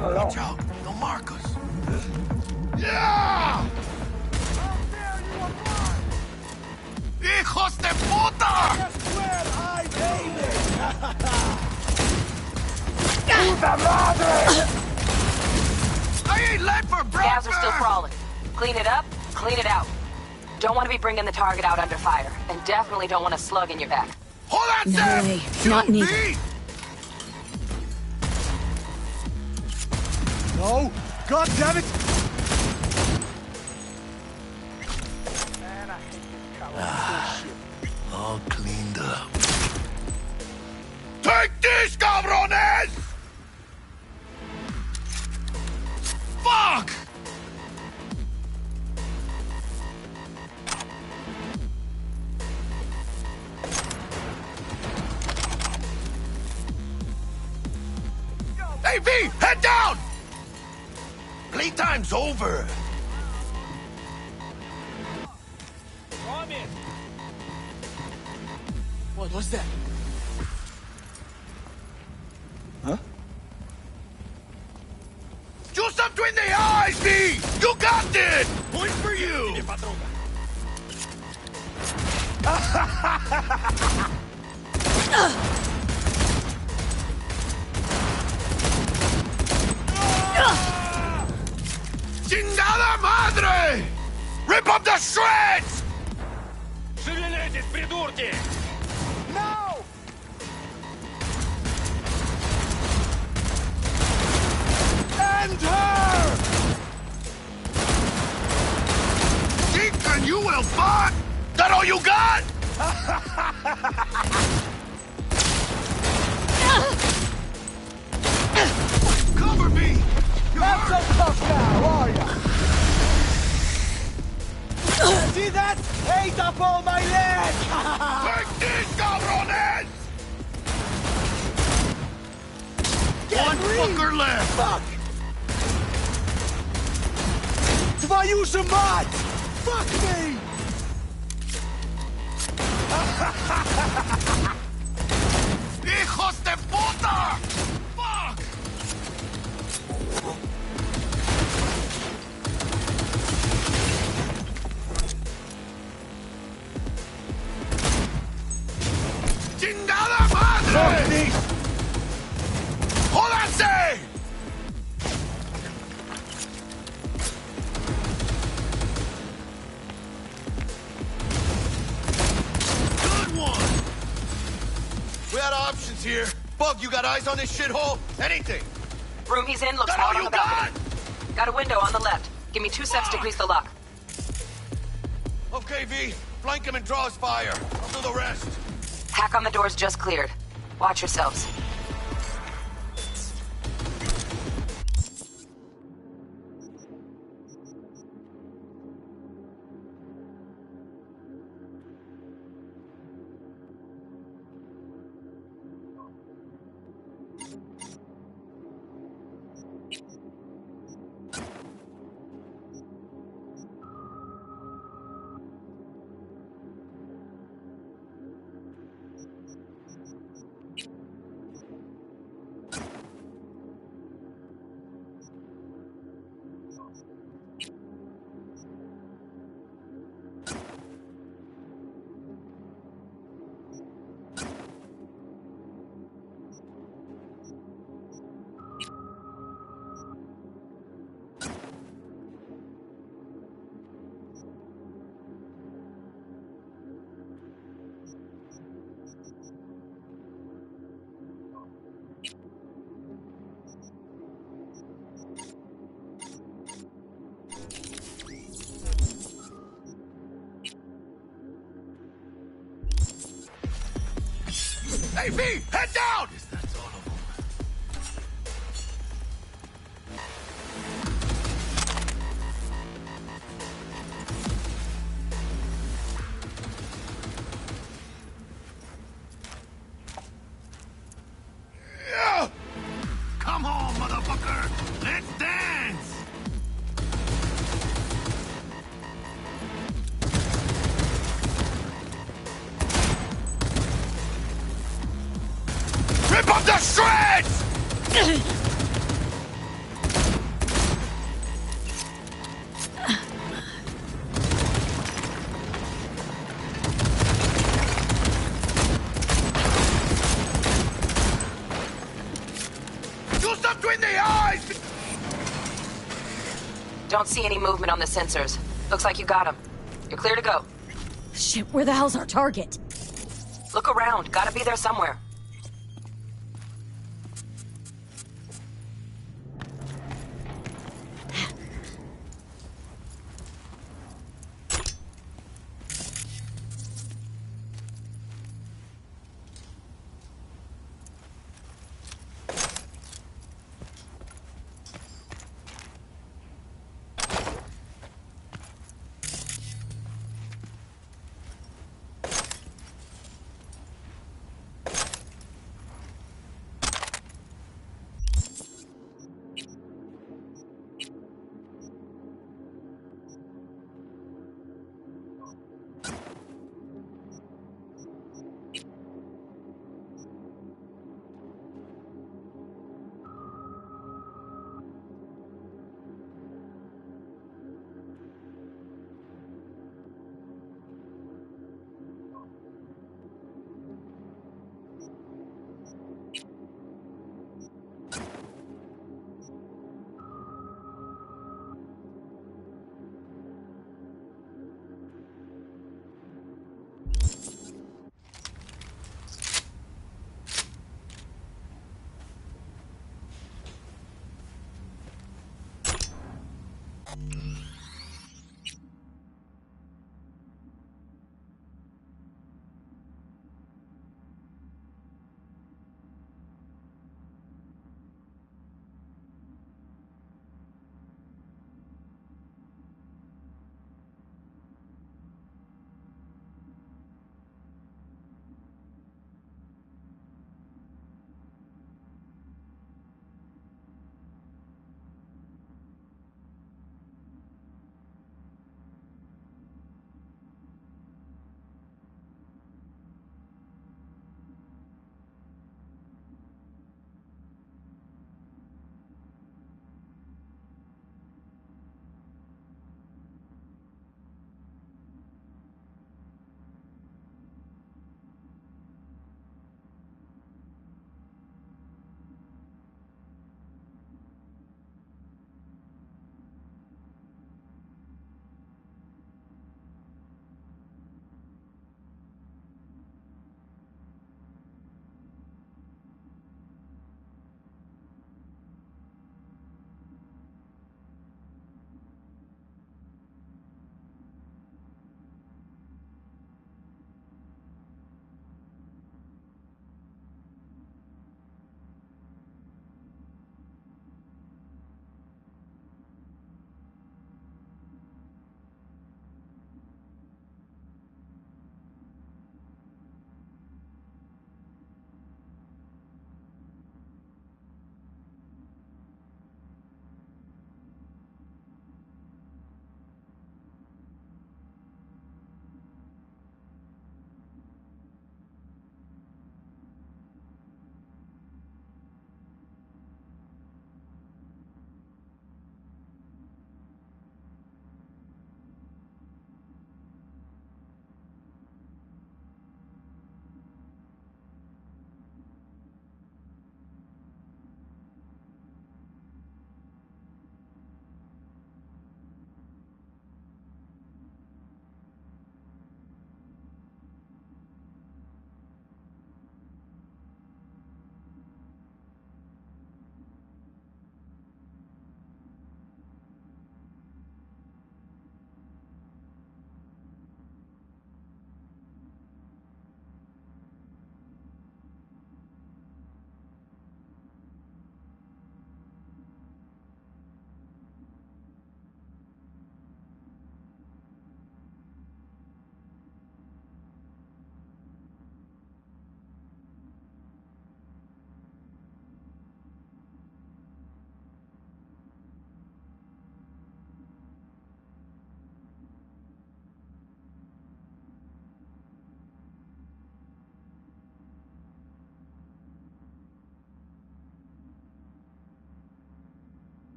Watch out, they'll mark us. Yeah! ¡Hijos de puta! Just where I'm aiming! ¡Puta madre! I ain't late for breakfast! Gas are still crawling. Clean it up, clean it out. Don't want to be bringing the target out under fire. And definitely don't want a slug in your back. Hold on, No Sam! way. Not me. No! God damn it! All cleaned up. Take this, cabrones! Fuck! Hey, V! Head down! Playtime's over. What was that? Huh? Do something in the eyes, V! You got this! Point for you! ¡Chingada madre! Rip up the shreds! Шевелитесь, придурки! No! End her! Deacon, you will fuck! That all you got? Cover me! Not so tough now, are ya? See that? Ate up all my leg! Take this, cabrones! One fucker left! Fuck! Твою мать! Fuck me! ¡Hijos de puta! Fuck! ¡Chingada madre! ¡Jódanse! Good one! We had options here. Bug, you got eyes on this shithole? Anything? Room he's in looks That all out on you the balcony. got? Got a window on the left. Give me 2 seconds to grease the lock. Okay, V. Flank him and draw his fire. I'll do the rest. Hack on the doors just cleared. Watch yourselves. Hey, V! Head down! That's all of them. Yeah! Come on, motherfucker! Let's dance! Rip up the shreds! Don't see any movement on the sensors. Looks like you got them. You're clear to go. Shit, where the hell's our target? Look around. Gotta be there somewhere.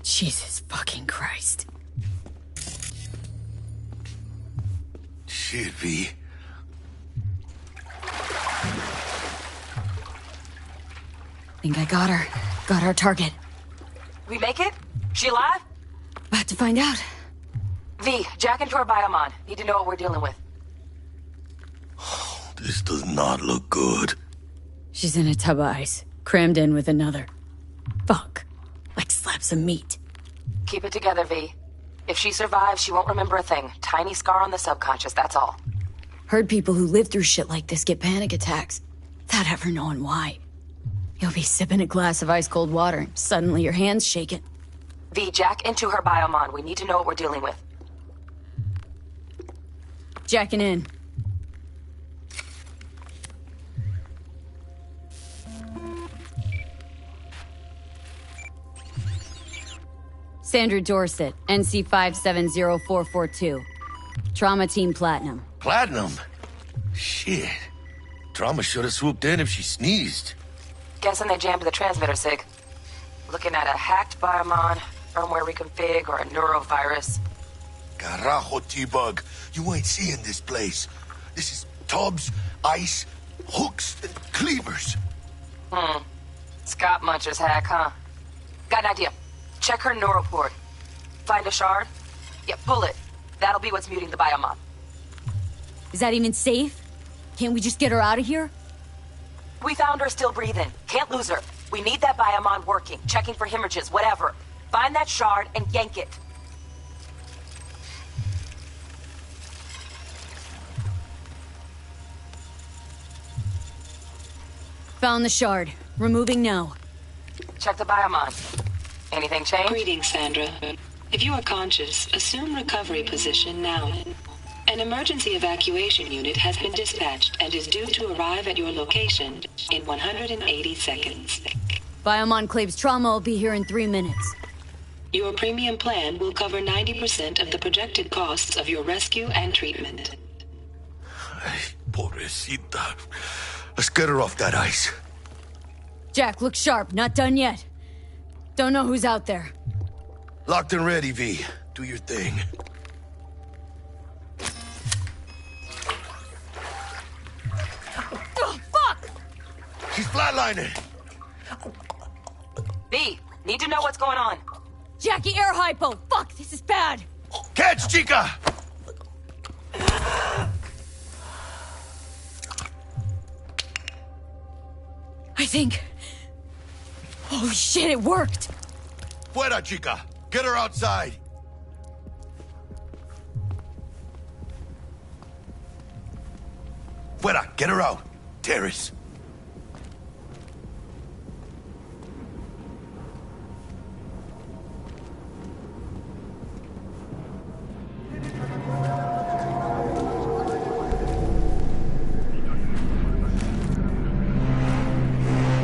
Jesus fucking Christ. Shit, V. Think I got her. Got our target. We make it? She alive? About to find out. V, jack into her biomon. Need to know what we're dealing with. This does not look good. She's in a tub of ice, crammed in with another. Fuck. Like slabs of meat. Keep it together, V. If she survives, she won't remember a thing. Tiny scar on the subconscious, that's all. Heard people who live through shit like this get panic attacks, without ever knowing why. You'll be sipping a glass of ice-cold water, and suddenly your hand's shaking. V, jack into her biomon. We need to know what we're dealing with. Jacking in. Sandra Dorset, NC 570442. Trauma Team Platinum. Platinum? Shit. Trauma should have swooped in if she sneezed. Guessing they jammed the transmitter, Sig. Looking at a hacked biomon, firmware reconfig, or a neurovirus. Carajo, T-Bug. You ain't seeing this place. This is tubs, ice, hooks, and cleavers. Scott Muncher's hack, huh? Got an idea. Check her neuroport. Find a shard? Yeah, pull it. That'll be what's muting the biomon. Is that even safe? Can't we just get her out of here? We found her still breathing. Can't lose her. We need that biomon working, checking for hemorrhages, whatever. Find that shard and yank it. Found the shard. Removing now. Check the biomon. Anything change? Greetings, Sandra. If you are conscious, assume recovery position now. An emergency evacuation unit has been dispatched and is due to arrive at your location in 180 seconds. Biomon claims trauma will be here in 3 minutes. Your premium plan will cover 90% of the projected costs of your rescue and treatment. Ay, pobrecita. Let's get her off that ice. Jack, look sharp. Not done yet. Don't know who's out there. Locked and ready, V. Do your thing. Oh, fuck! She's flatlining. V, need to know what's going on. Jackie, air hypo! Fuck, this is bad! Catch, chica! I think... Oh shit, it worked! Fuera, chica! Get her outside! Fuera, get her out! Terrace.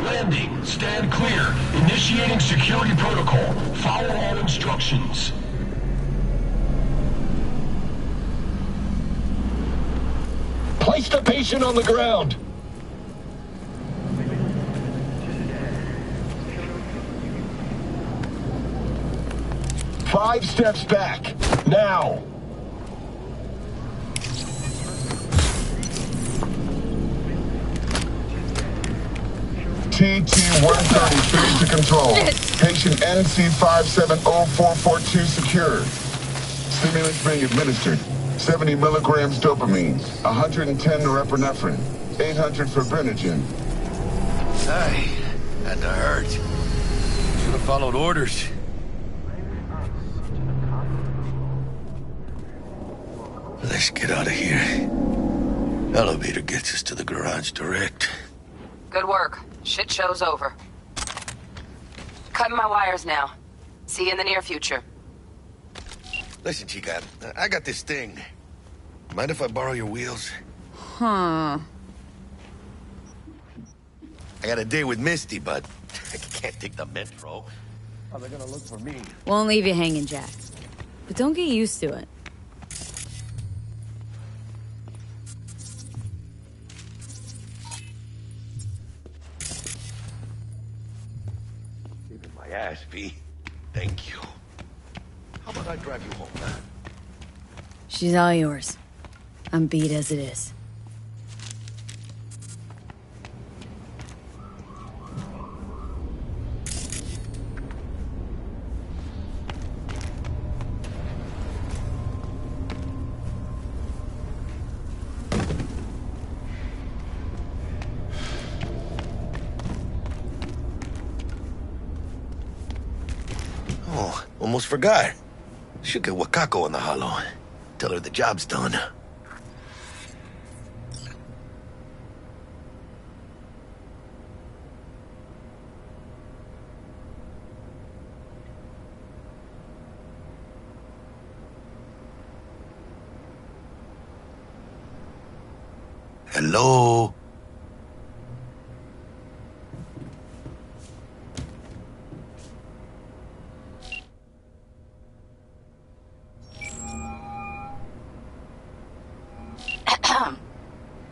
Landing. Stand clear. Initiating security protocol. Follow all instructions. Place the patient on the ground. Five steps back. Now. TT-130, phase to control. Patient NC570442 secured. Stimulants being administered. 70 milligrams dopamine, 110 norepinephrine, 800 fibrinogen. Aye, had to hurt. Should have followed orders. Let's get out of here. Elevator gets us to the garage direct. Good work. Shit show's over. Cutting my wires now. See you in the near future. Listen, chica, I got this thing. Mind if I borrow your wheels? Huh. I got a date with Misty, but I can't take the metro. How are they gonna look for me? Won't leave you hanging, Jack. But don't get used to it. Saving my ass, V. Thank you. How about I drive you home, huh? She's all yours. I'm beat as it is. Oh, almost forgot. Should get Wakako on the holo. Tell her the job's done. Hello?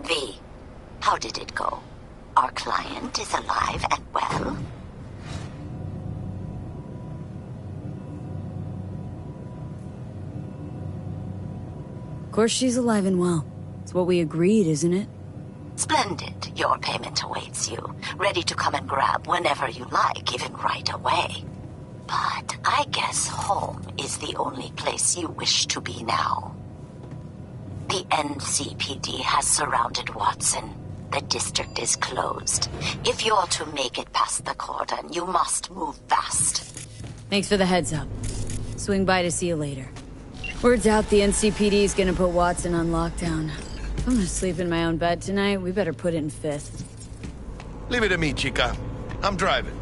V, how did it go? Our client is alive and well? Of course she's alive and well. It's what we agreed, isn't it? Splendid. Your payment awaits you, ready to come and grab whenever you like, even right away. But I guess home is the only place you wish to be now. The NCPD has surrounded Watson. The district is closed. If you're to make it past the cordon, you must move fast. Thanks for the heads up. Swing by to see you later. Word's out the NCPD's gonna put Watson on lockdown. If I'm gonna sleep in my own bed tonight, we better put it in fifth. Leave it to me, chica. I'm driving.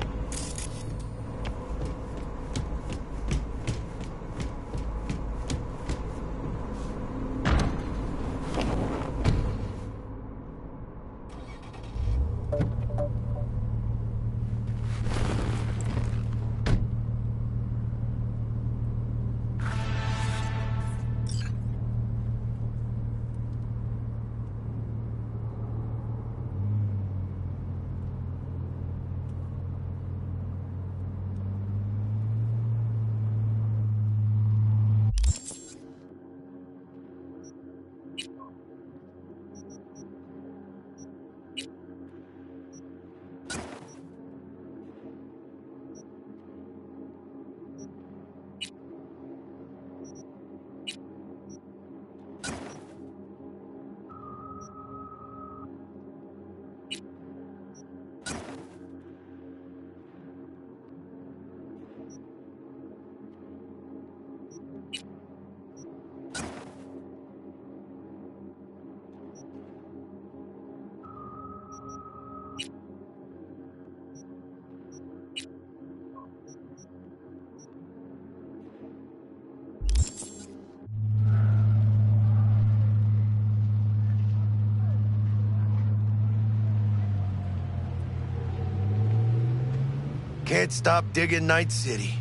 Can't stop digging Night City.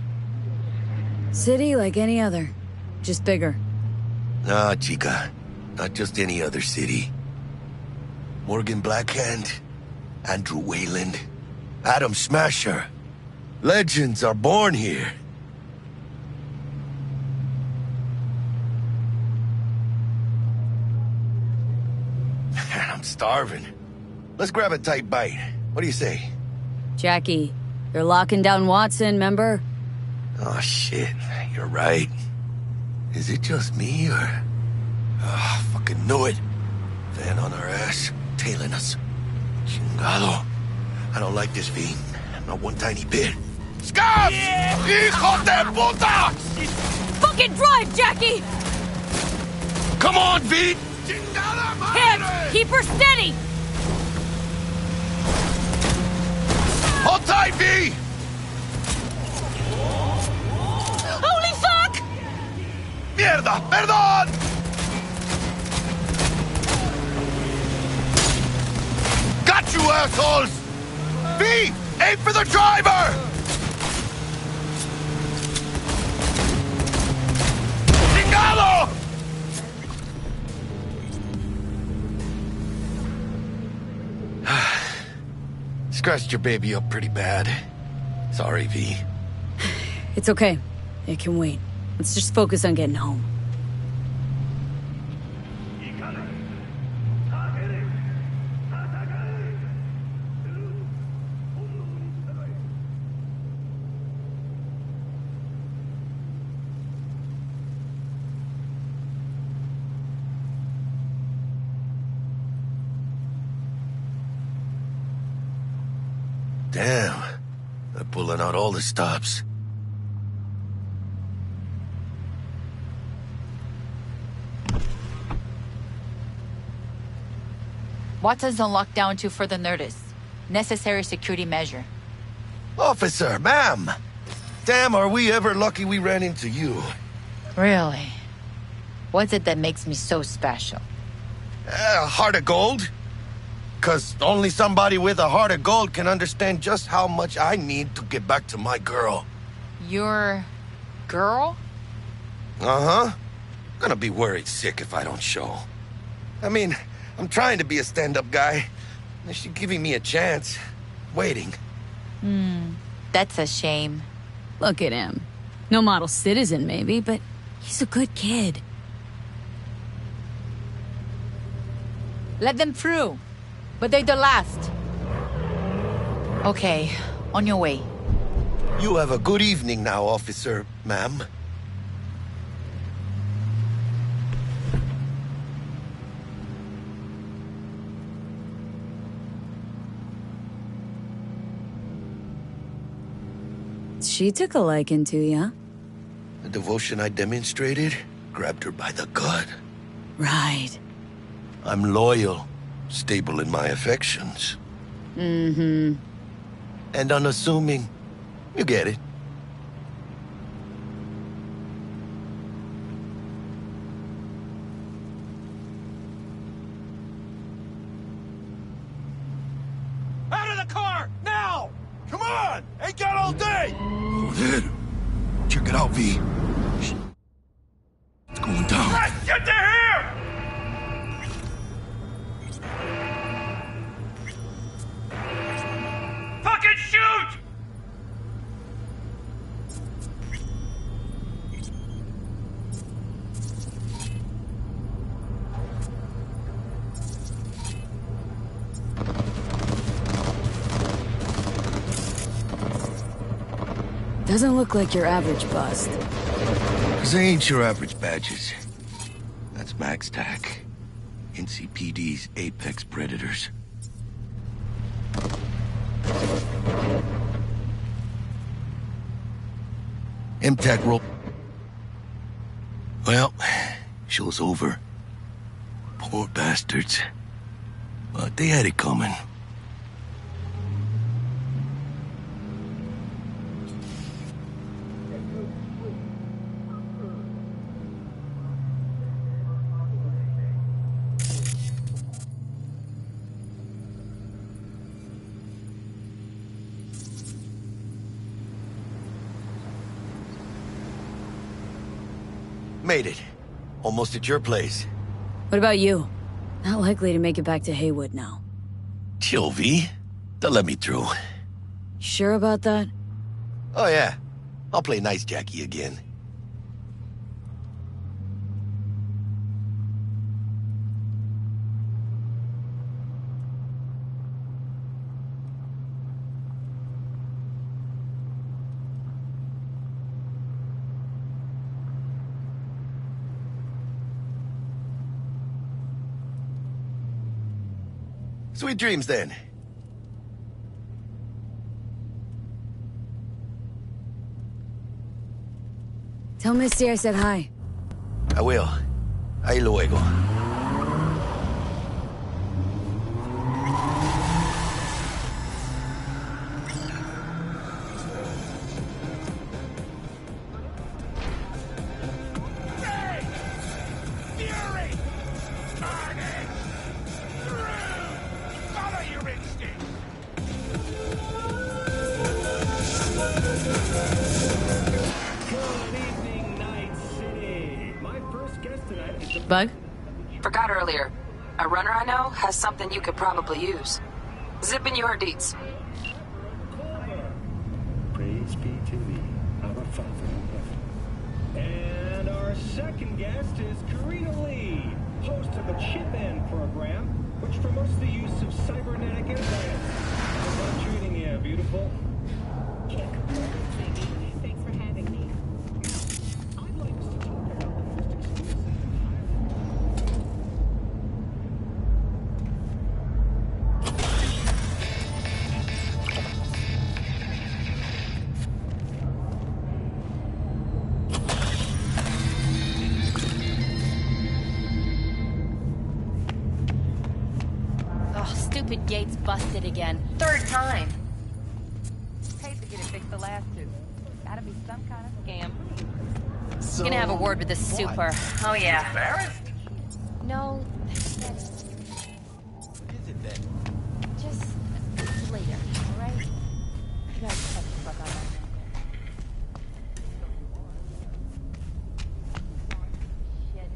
City like any other, just bigger. Nah, chica. Not just any other city. Morgan Blackhand, Andrew Wayland, Adam Smasher. Legends are born here. I'm starving. Let's grab a tight bite. What do you say? Jackie, they're locking down Watson, remember? Oh, shit. You're right. Is it just me, or... Oh, fucking knew it. Van on our ass, tailing us. Chingado. I don't like this, V. Not one tiny bit. Scabs! Hijo de puta! Fucking drive, Jackie! Come on, V! Hands! Keep her steady! Hold tight, V! Holy fuck! Mierda! Perdón! Got you, assholes! V! Aim for the driver! Chingado! Scratched your baby up pretty bad. Sorry, V. It's okay. It can wait. Let's just focus on getting home. Damn. They're pulling out all the stops. Watson's on lockdown to further notice. Necessary security measure. Officer, ma'am! Damn, are we ever lucky we ran into you. Really? What's it that makes me so special? A heart of gold? 'Cause only somebody with a heart of gold can understand just how much I need to get back to my girl. Your... girl? Uh-huh. Gonna be worried sick if I don't show. I mean, I'm trying to be a stand-up guy. She's giving me a chance. Waiting. That's a shame. Look at him. No model citizen, maybe, but he's a good kid. Let them through. But they're the last. Okay, on your way. You have a good evening now, officer, ma'am. She took a liking to ya. The devotion I demonstrated grabbed her by the gut. Right. I'm loyal, stable in my affections. Mm-hmm. And unassuming. You get it. Out of the car! Now! Come on! Ain't got all day! Joder. Check it out, V. It's going down. Let's get to here! Fucking shoot! Doesn't look like your average bust. 'Cause they ain't your average badges. That's Max TAC. NCPD's apex predators. MTAC roll. Well, show's over. Poor bastards. But they had it coming. Made it. Almost at your place. What about you? Not likely to make it back to Haywood now. Chill, V. They'll let me through. Sure about that? Oh, yeah. I'll play nice Jackie again. Sweet dreams, then. Tell Misty I said hi. I will. Ahí luego. Fury! Carnage! Through! Follow your instinct! Good evening, Night City. My first guest tonight is the Bug? Forgot earlier. A runner I know has something you could probably use. Zipping your deets. Praise be to thee, our Father in heaven. And our second guest is Karina Lee, host of the Chip In program, which promotes the use of cybernetic implants. How's that treating you, beautiful? Thanks for having me. I'd like us to talk about the most exclusive. Oh, stupid gate's busted again. Third time. Hate to get it fixed the last two. Gotta be some kind of scam. So, gonna have a word with the super. Oh yeah. Embarrassed? No, What is it then? just later, alright? You guys shut the fuck up. Shit.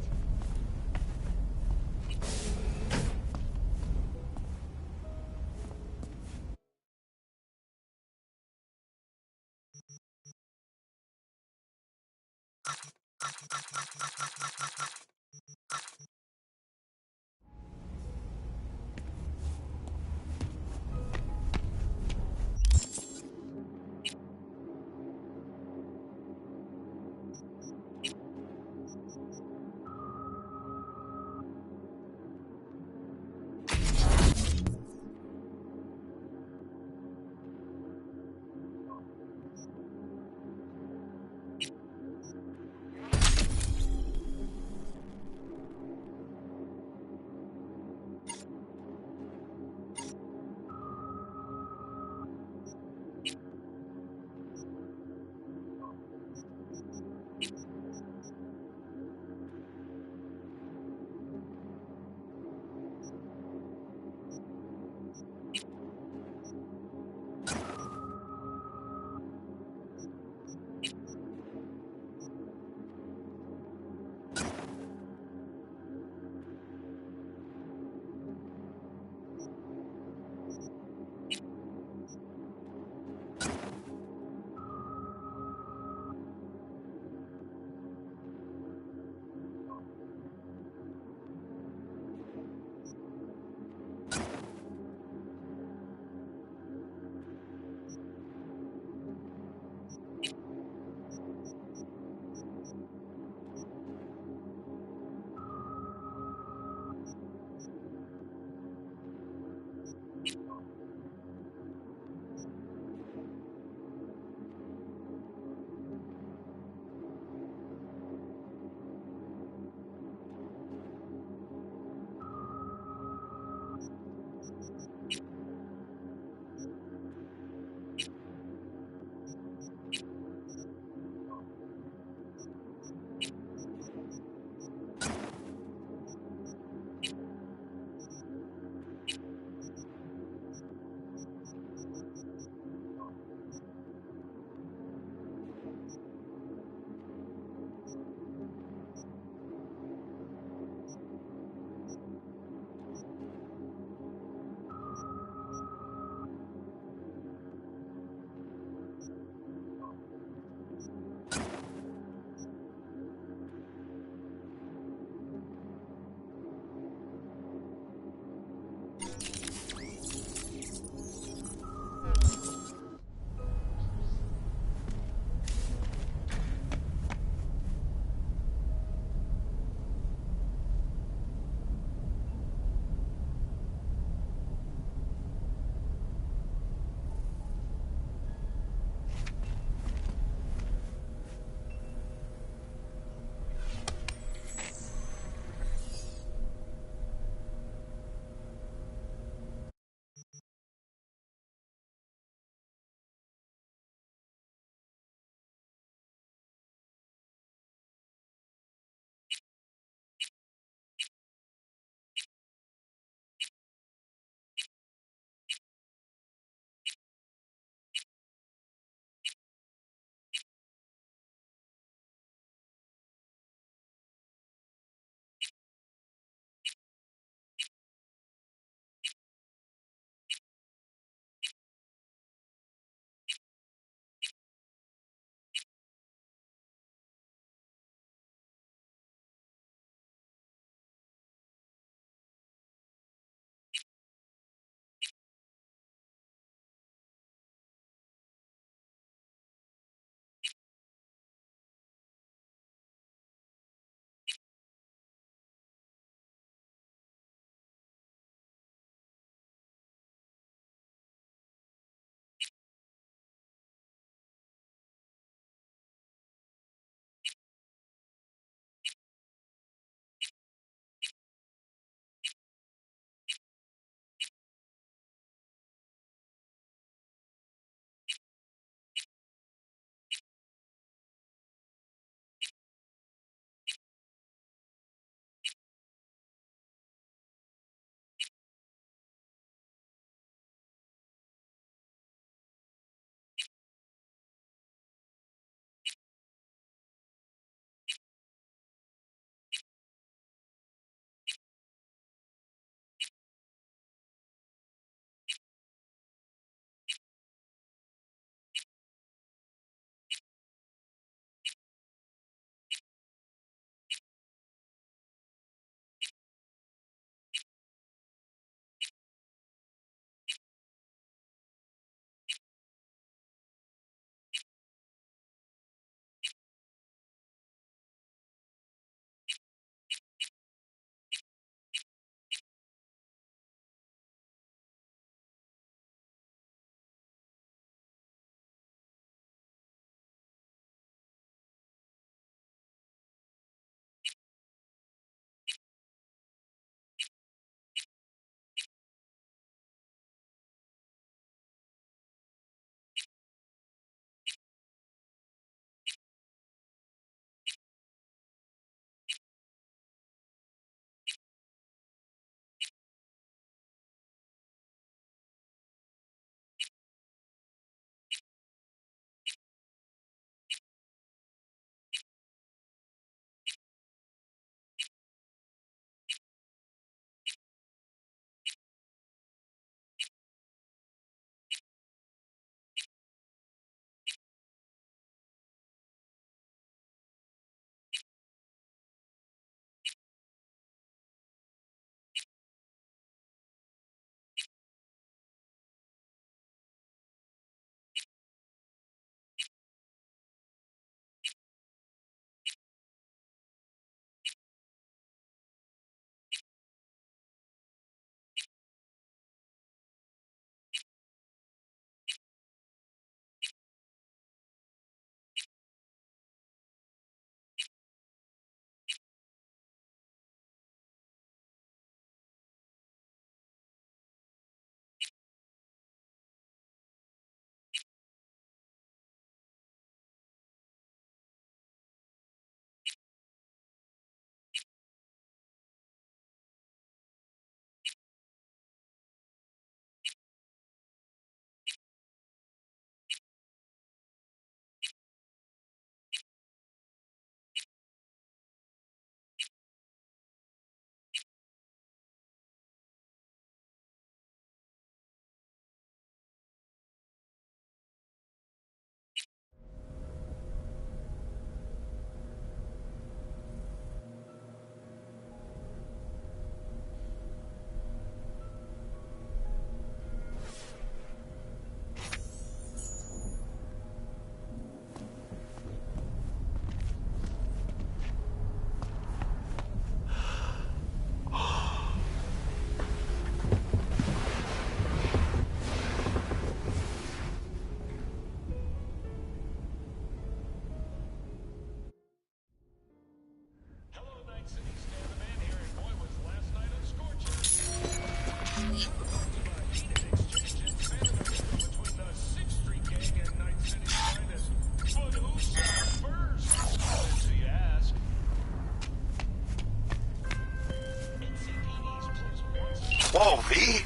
Oh, V?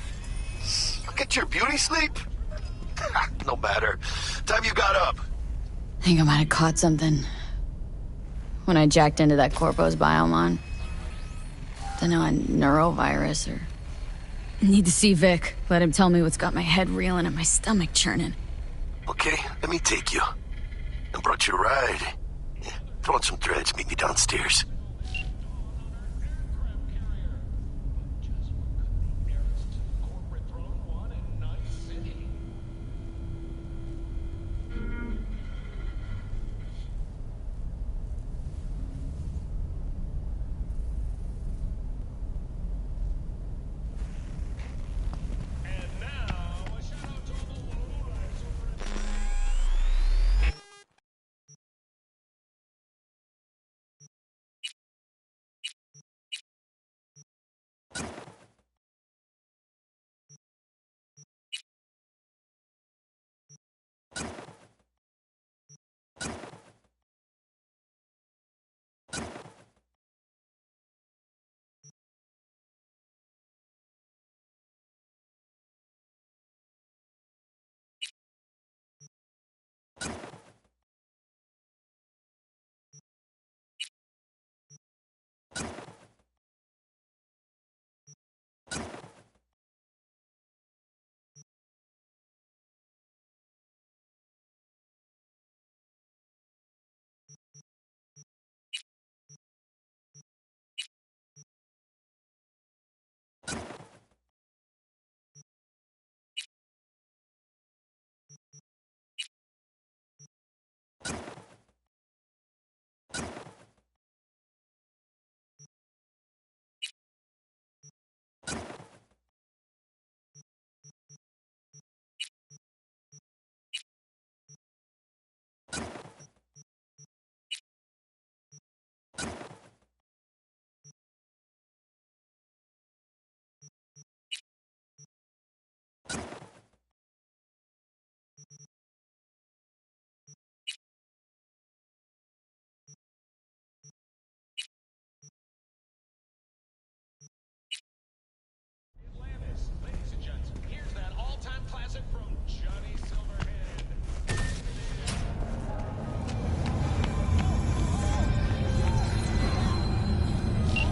Get your beauty sleep? No matter. Time you got up. I think I might have caught something when I jacked into that Corpo's biomon. Don't know, a neurovirus or... Need to see Vic. Let him tell me what's got my head reeling and my stomach churning. Okay, let me take you. I brought you a ride. Yeah, throw on some threads, meet me downstairs.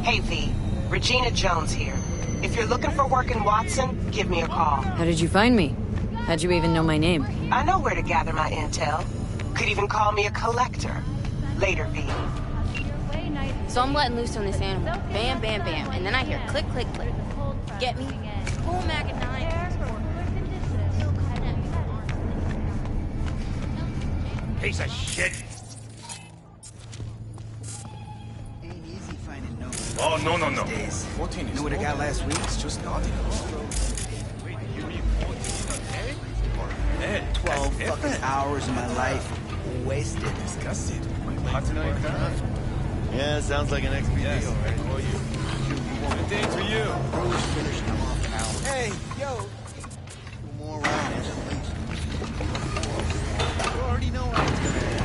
Hey, V. Regina Jones here. If you're looking for work in Watson, give me a call. How did you find me? How'd you even know my name? I know where to gather my intel. Could even call me a collector. Later, V. So I'm letting loose on this animal. Bam, bam, bam. And then I hear click, click, click. Get me? Full mag of 9. Piece of shit. Oh, no. You know what I got last week? It's just nothing. Wait, you mean 14 a day? Or a day? 12 fucking hours of my life wasted. Disgusted. Hot tonight, huh? Yeah, sounds like an XP Yes, deal, right? for you. Good day for you. Bruce finished, I'm off now. Hey, yo! 2 more rounds at least. You already know how it's gonna end.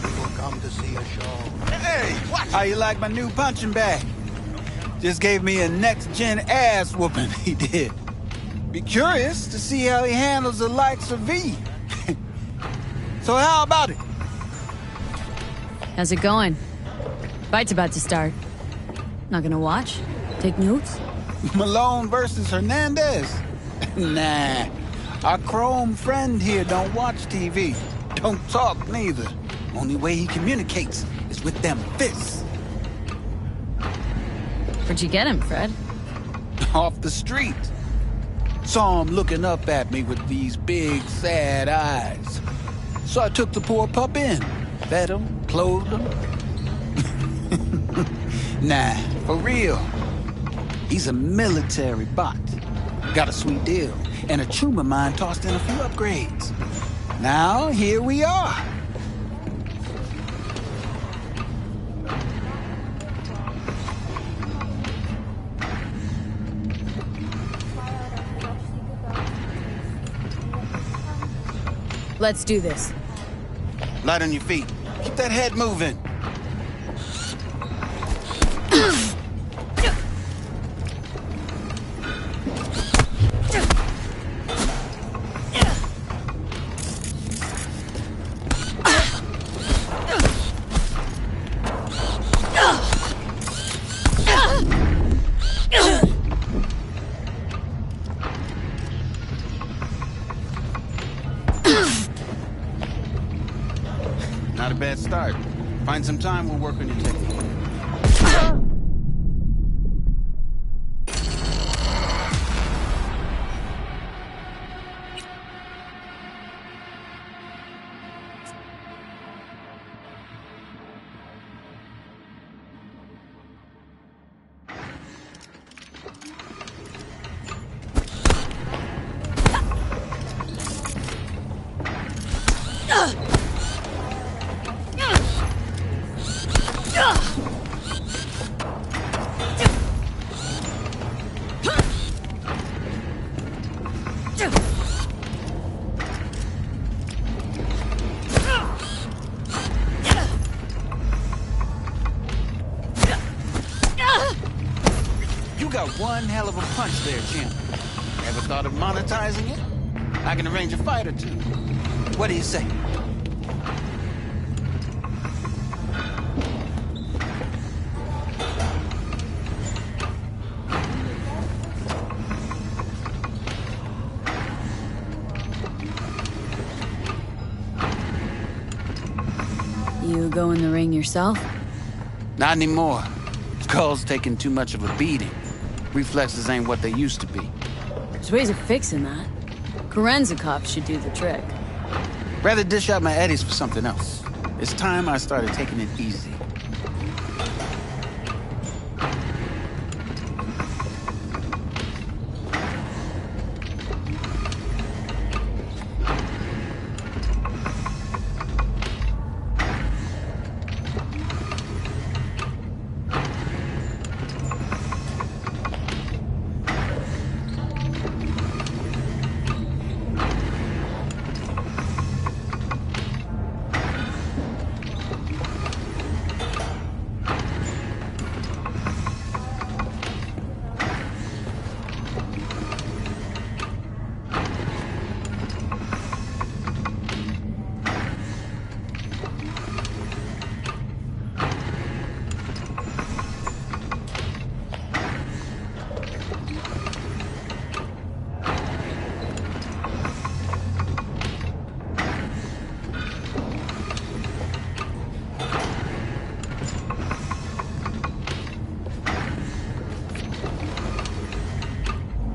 People come to see a show. Hey, what? How you like my new punching bag? Just gave me a next-gen ass whooping, he did. Be curious to see how he handles the likes of V. So how about it? How's it going? Fight's about to start. Not gonna watch? Take notes? Malone versus Hernandez? Nah. Our chrome friend here don't watch TV. Don't talk neither. Only way he communicates is with them fists. Where'd you get him, Fred? Off the street. Saw him looking up at me with these big, sad eyes. So I took the poor pup in. Fed him, clothed him. Nah, for real. He's a military bot. Got a sweet deal, and a tumor mine tossed in a few upgrades. Now, here we are. Let's do this. Light on your feet. Keep that head moving. Not a bad start. Find some time, we'll work on your technique. One hell of a punch there, champ. Ever thought of monetizing it? I can arrange a fight or two. What do you say? You go in the ring yourself? Not anymore. Skull's taking too much of a beating. Reflexes ain't what they used to be. There's ways of fixing that. Korenzikov should do the trick. Rather dish out my eddies for something else. It's time I started taking it easy.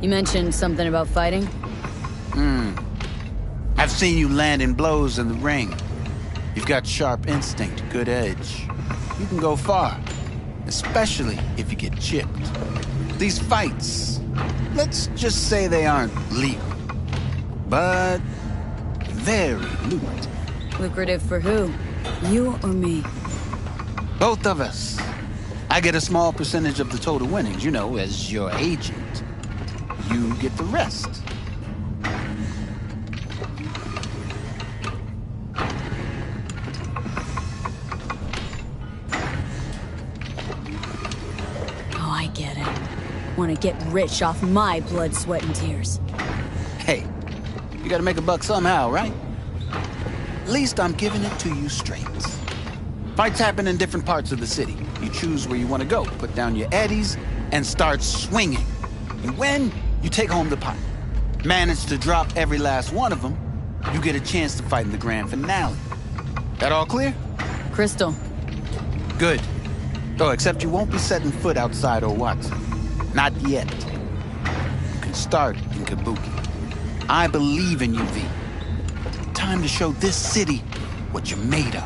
You mentioned something about fighting? I've seen you landing blows in the ring. You've got sharp instinct, good edge. You can go far, especially if you get chipped. These fights, let's just say they aren't legal, but very lucrative. Lucrative for who? You or me? Both of us. I get a small percentage of the total winnings, you know, as your agent. You get the rest. Oh, I get it. Want to get rich off my blood, sweat, and tears. Hey, you gotta make a buck somehow, right? At least I'm giving it to you straight. Fights happen in different parts of the city. You choose where you want to go, put down your eddies, and start swinging. And when you take home the pot, manage to drop every last one of them, you get a chance to fight in the grand finale. That all clear? Crystal. Good. Oh, except you won't be setting foot outside Owatsu. Not yet. You can start in Kabuki. I believe in you, V. Time to show this city what you're made of.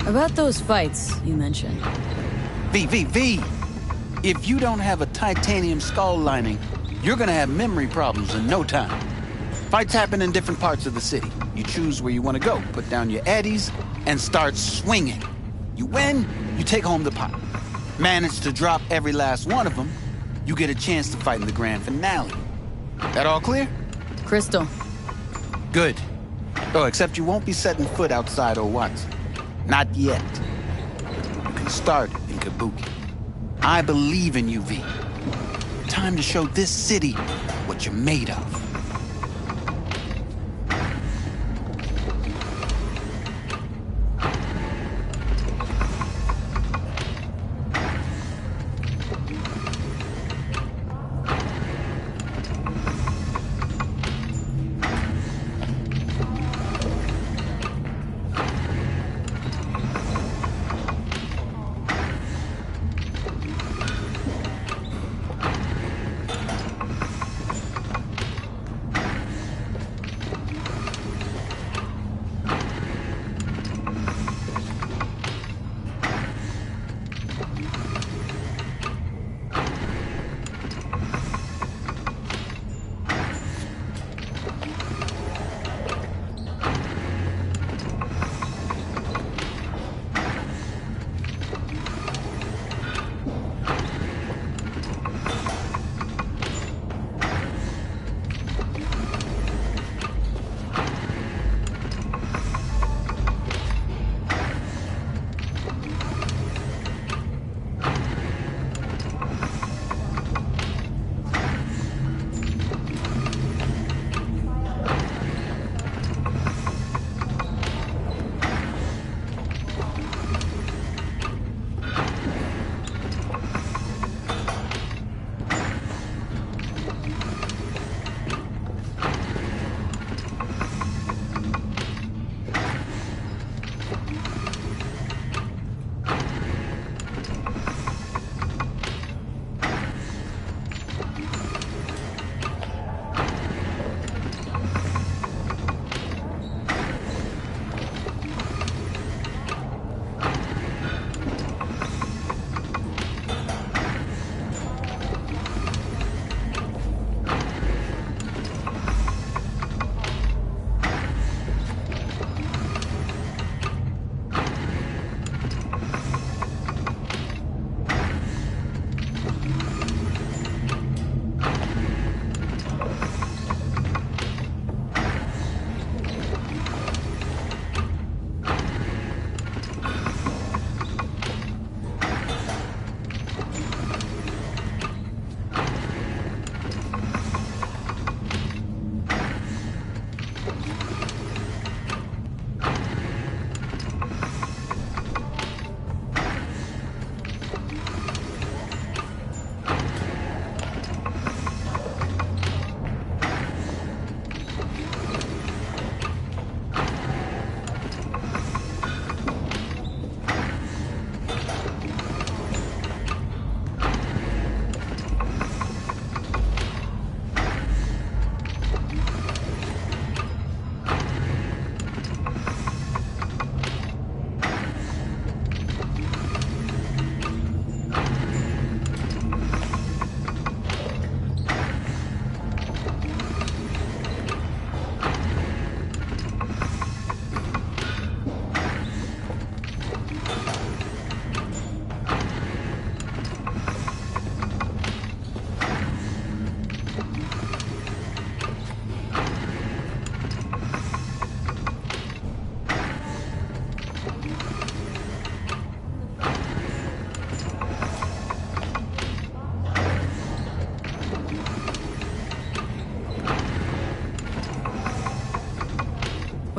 About those fights you mentioned. V. If you don't have a titanium skull lining, you're gonna have memory problems in no time. Fights happen in different parts of the city. You choose where you want to go, put down your eddies, and start swinging. You win, you take home the pot. Manage to drop every last one of them, you get a chance to fight in the grand finale. That all clear? Crystal. Good. Oh, except you won't be setting foot outside Watson. Not yet. You can start in Kabuki. I believe in you, V. Time to show this city what you're made of.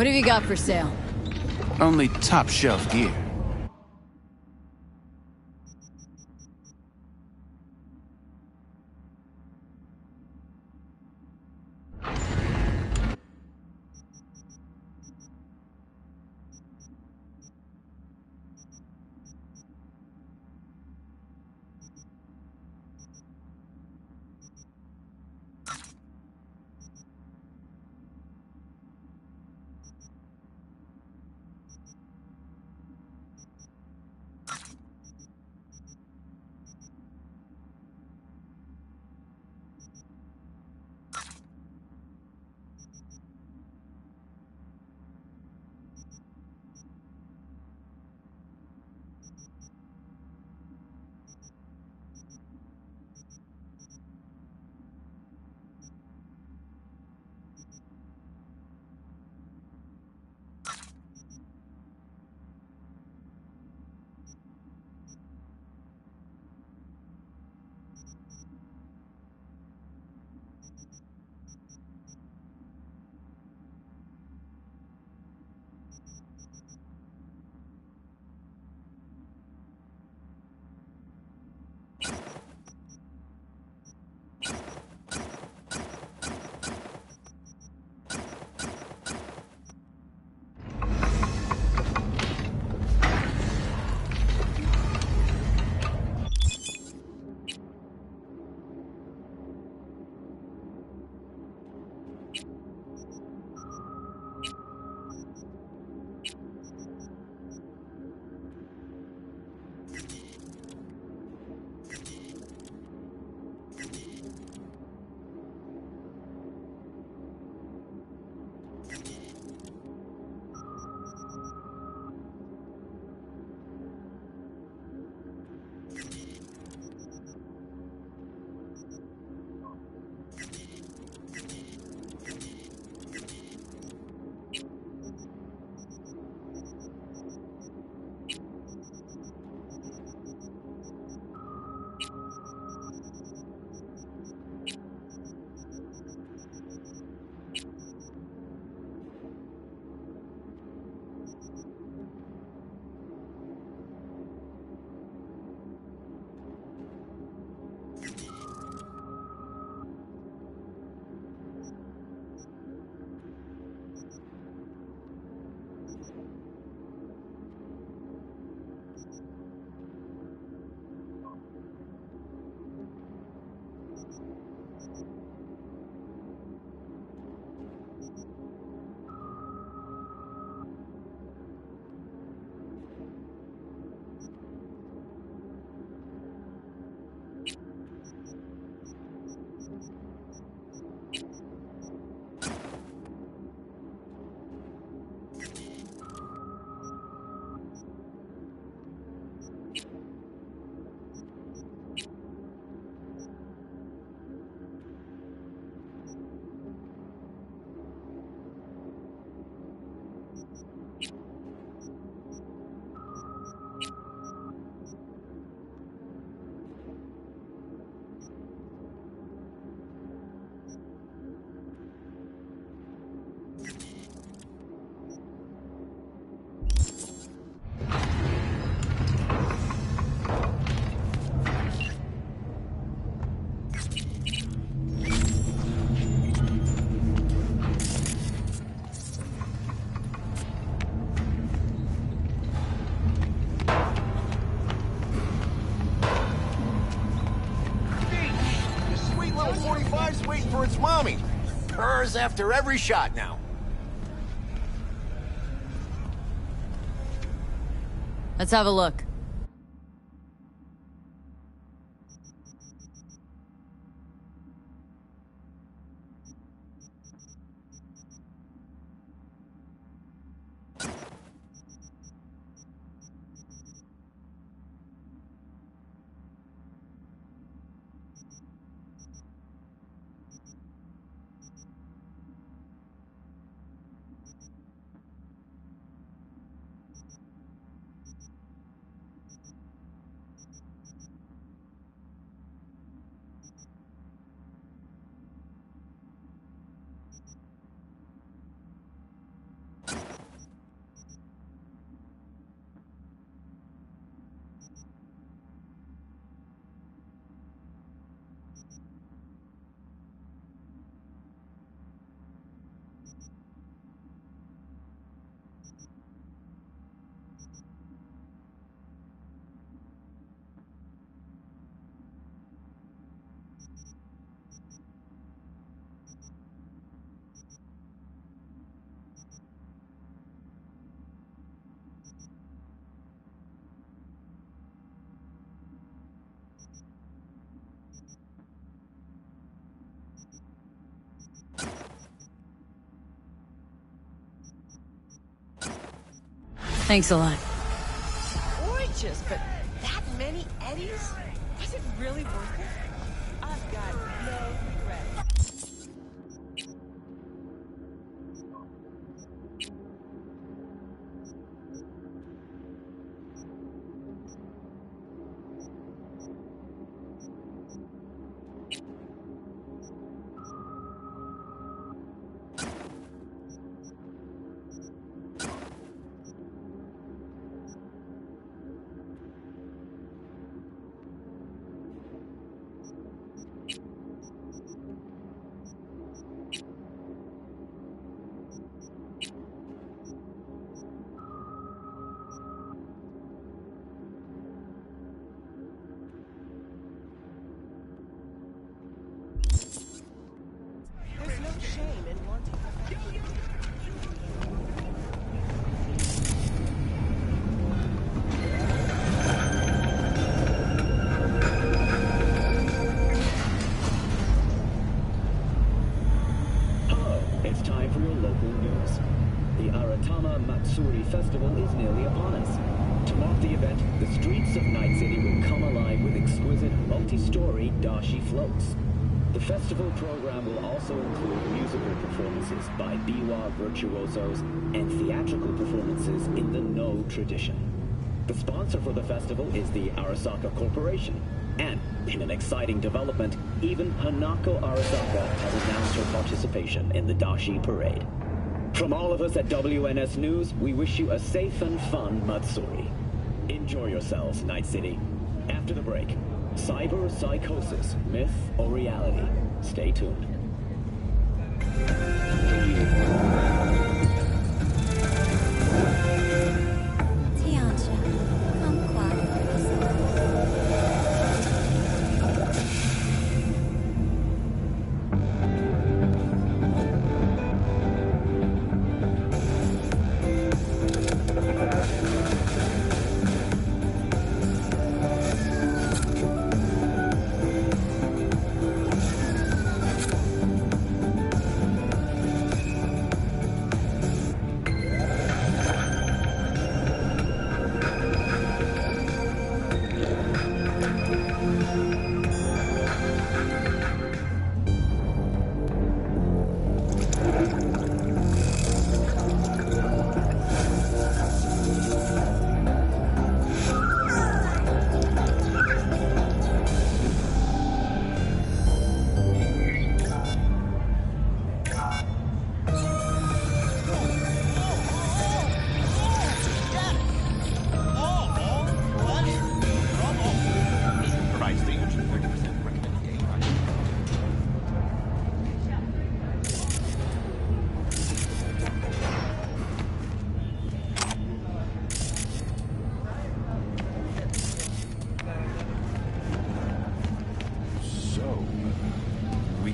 What have you got for sale? Only top shelf gear. Tommy. Purrs after every shot now. Let's have a look. Thanks a lot. Gorgeous, but that many eddies? Was it really worth it? I've got no regrets. There's no shame in wanting perfection. Hello, it's time for your local news. The Aratama Matsuri Festival is nearly upon us. To mark the event, the streets of Night City will come alive with exquisite multi-story dashi floats. The festival program will also include musical performances by biwa virtuosos and theatrical performances in the No tradition. The sponsor for the festival is the Arasaka Corporation, and in an exciting development, even Hanako Arasaka has announced her participation in the Dashi Parade. From all of us at WNS News, we wish you a safe and fun Matsuri. Enjoy yourselves, Night City. After the break, cyber psychosis, myth or reality? Stay tuned.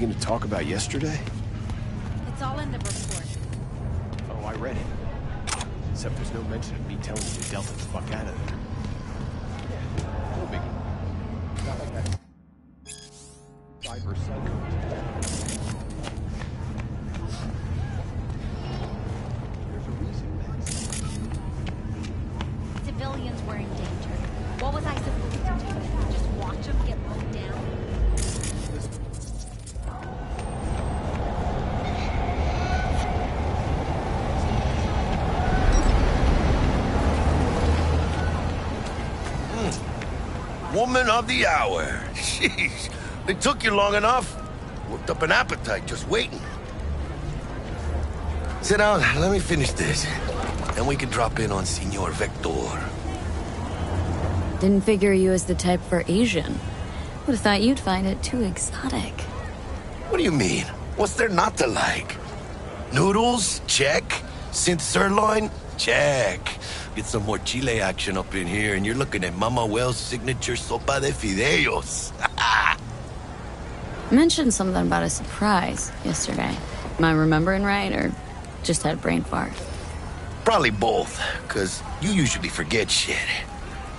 Anything to talk about yesterday? It's all in the report. Oh, I read it. Except there's no mention of me telling you to delta the fuck out of there. Yeah, no biggie. Not like that. Cyber psycho. There's a reason, man. Civilians were in danger. What was I supposed to do? Just watch them get mowed down? Woman of the hour. Jeez, it took you long enough. Worked up an appetite just waiting. Sit down, let me finish this. Then we can drop in on Senor Vector. Didn't figure you as the type for Asian. Would've thought you'd find it too exotic. What do you mean? What's there not to like? Noodles? Check. Synth sirloin? Check. Get some more chile action up in here, and you're looking at Mama Wells' signature sopa de fideos. Mentioned something about a surprise yesterday. Am I remembering right, or just had a brain fart? Probably both, because you usually forget shit.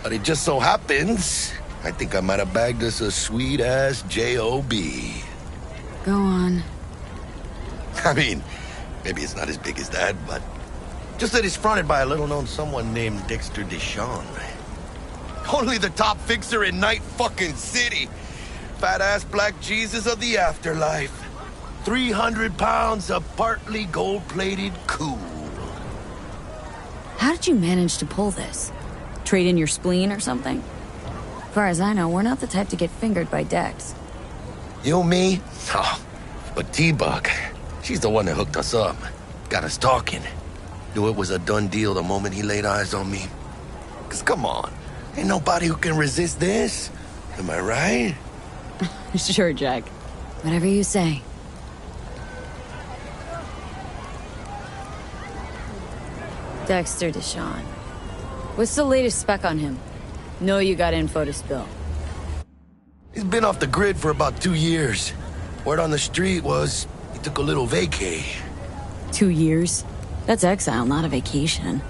But it just so happens, I think I might have bagged us a sweet-ass J.O.B. Go on. I mean, maybe it's not as big as that, but just that it's fronted by a little-known someone named Dexter Deshawn. Only the top fixer in Night fucking City. Fat-ass black Jesus of the afterlife. 300 pounds of partly gold-plated cool. How did you manage to pull this? Trade in your spleen or something? As far as I know, we're not the type to get fingered by Dex. You, me? Oh, but T-Bug, she's the one that hooked us up. Got us talking. Knew it was a done deal the moment he laid eyes on me. 'Cause come on, ain't nobody who can resist this. Am I right? Sure, Jack. Whatever you say. Dexter Deshawn. What's the latest spec on him? Know you got info to spill. He's been off the grid for about 2 years. Word on the street was he took a little vacay. 2 years? That's exile, not a vacation.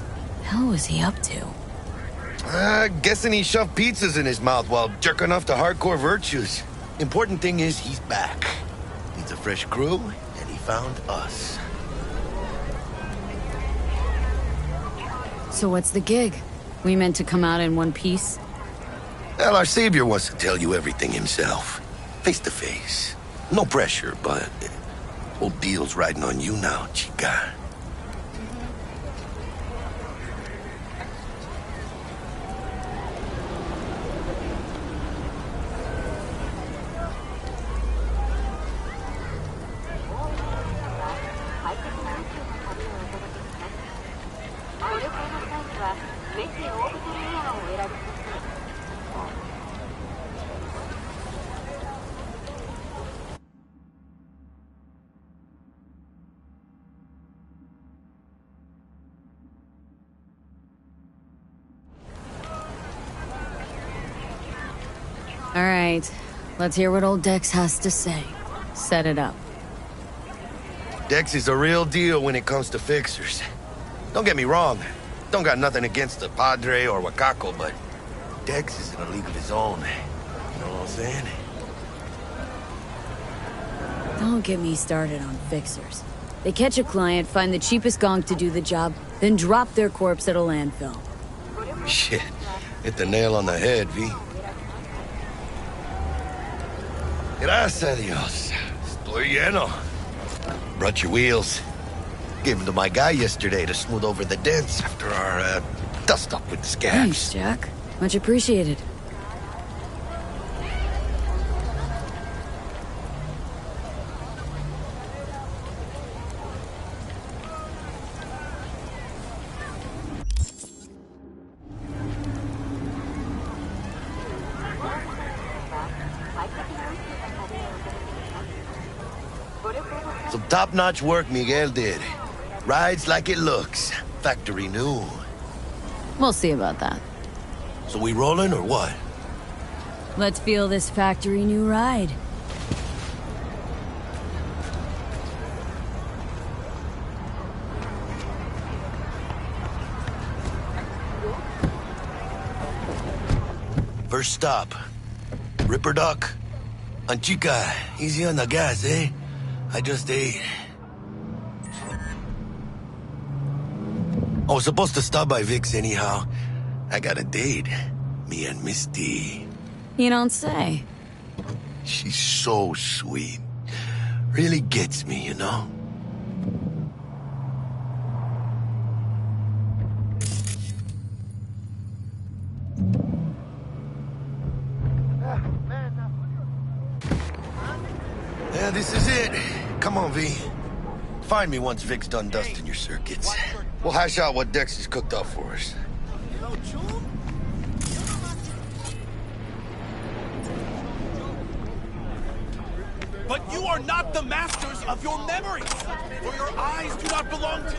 Hell was he up to? Guessing he shoved pizzas in his mouth while jerking off to hardcore virtues. Important thing is he's back. Needs a fresh crew, and he found us. So what's the gig? We meant to come out in one piece? Well, our savior wants to tell you everything himself. Face to face. No pressure, but whole deal's riding on you now, chica. All right, let's hear what old Dex has to say. Set it up. Dex is a real deal when it comes to fixers. Don't get me wrong. Don't got nothing against the Padre or Wakako, but Dex is in a league of his own. You know what I'm saying? Don't get me started on fixers. They catch a client, find the cheapest gong to do the job, then drop their corpse at a landfill. Shit. Hit the nail on the head, V. Gracias a Dios. Estoy lleno. Brought your wheels. Gave them to my guy yesterday to smooth over the dents after our dust-up with the scabs. Thanks, Jack. Much appreciated. Some top-notch work Miguel did. Rides like it looks. Factory new. We'll see about that. So we rolling or what? Let's feel this factory new ride. First stop. Ripper Duck. Anchica, easy on the gas, eh? I just ate. I was supposed to stop by Vic's anyhow. I got a date. Me and Misty. You don't say. She's so sweet. Really gets me, you know? Yeah, this is it. Come on, V. Find me once Vic's done dusting your circuits. We'll hash out what Dex has cooked up for us. But you are not the masters of your memories, for your eyes do not belong to you.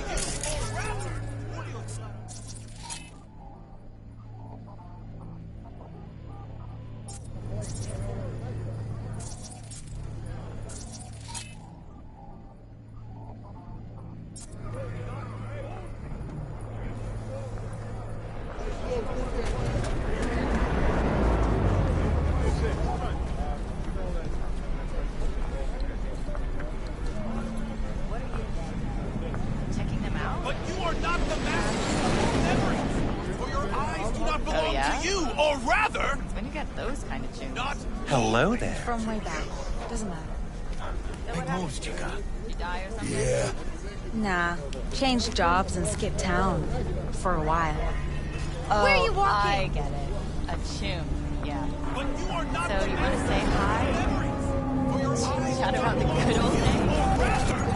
Checking them out? But you are not the masters of your memories, for your eyes do not belong to you, or rather... It's when you get those kind of tunes. Not... Hello there. From way back. Doesn't matter. Big moves, chica. You die or something? Yeah. Nah, changed jobs and skipped town. For a while. Where are you walking? I get it. A tune. Yeah. But you are not So the you want to say hi? memories, for your eyes Chat about the good old days? or rather...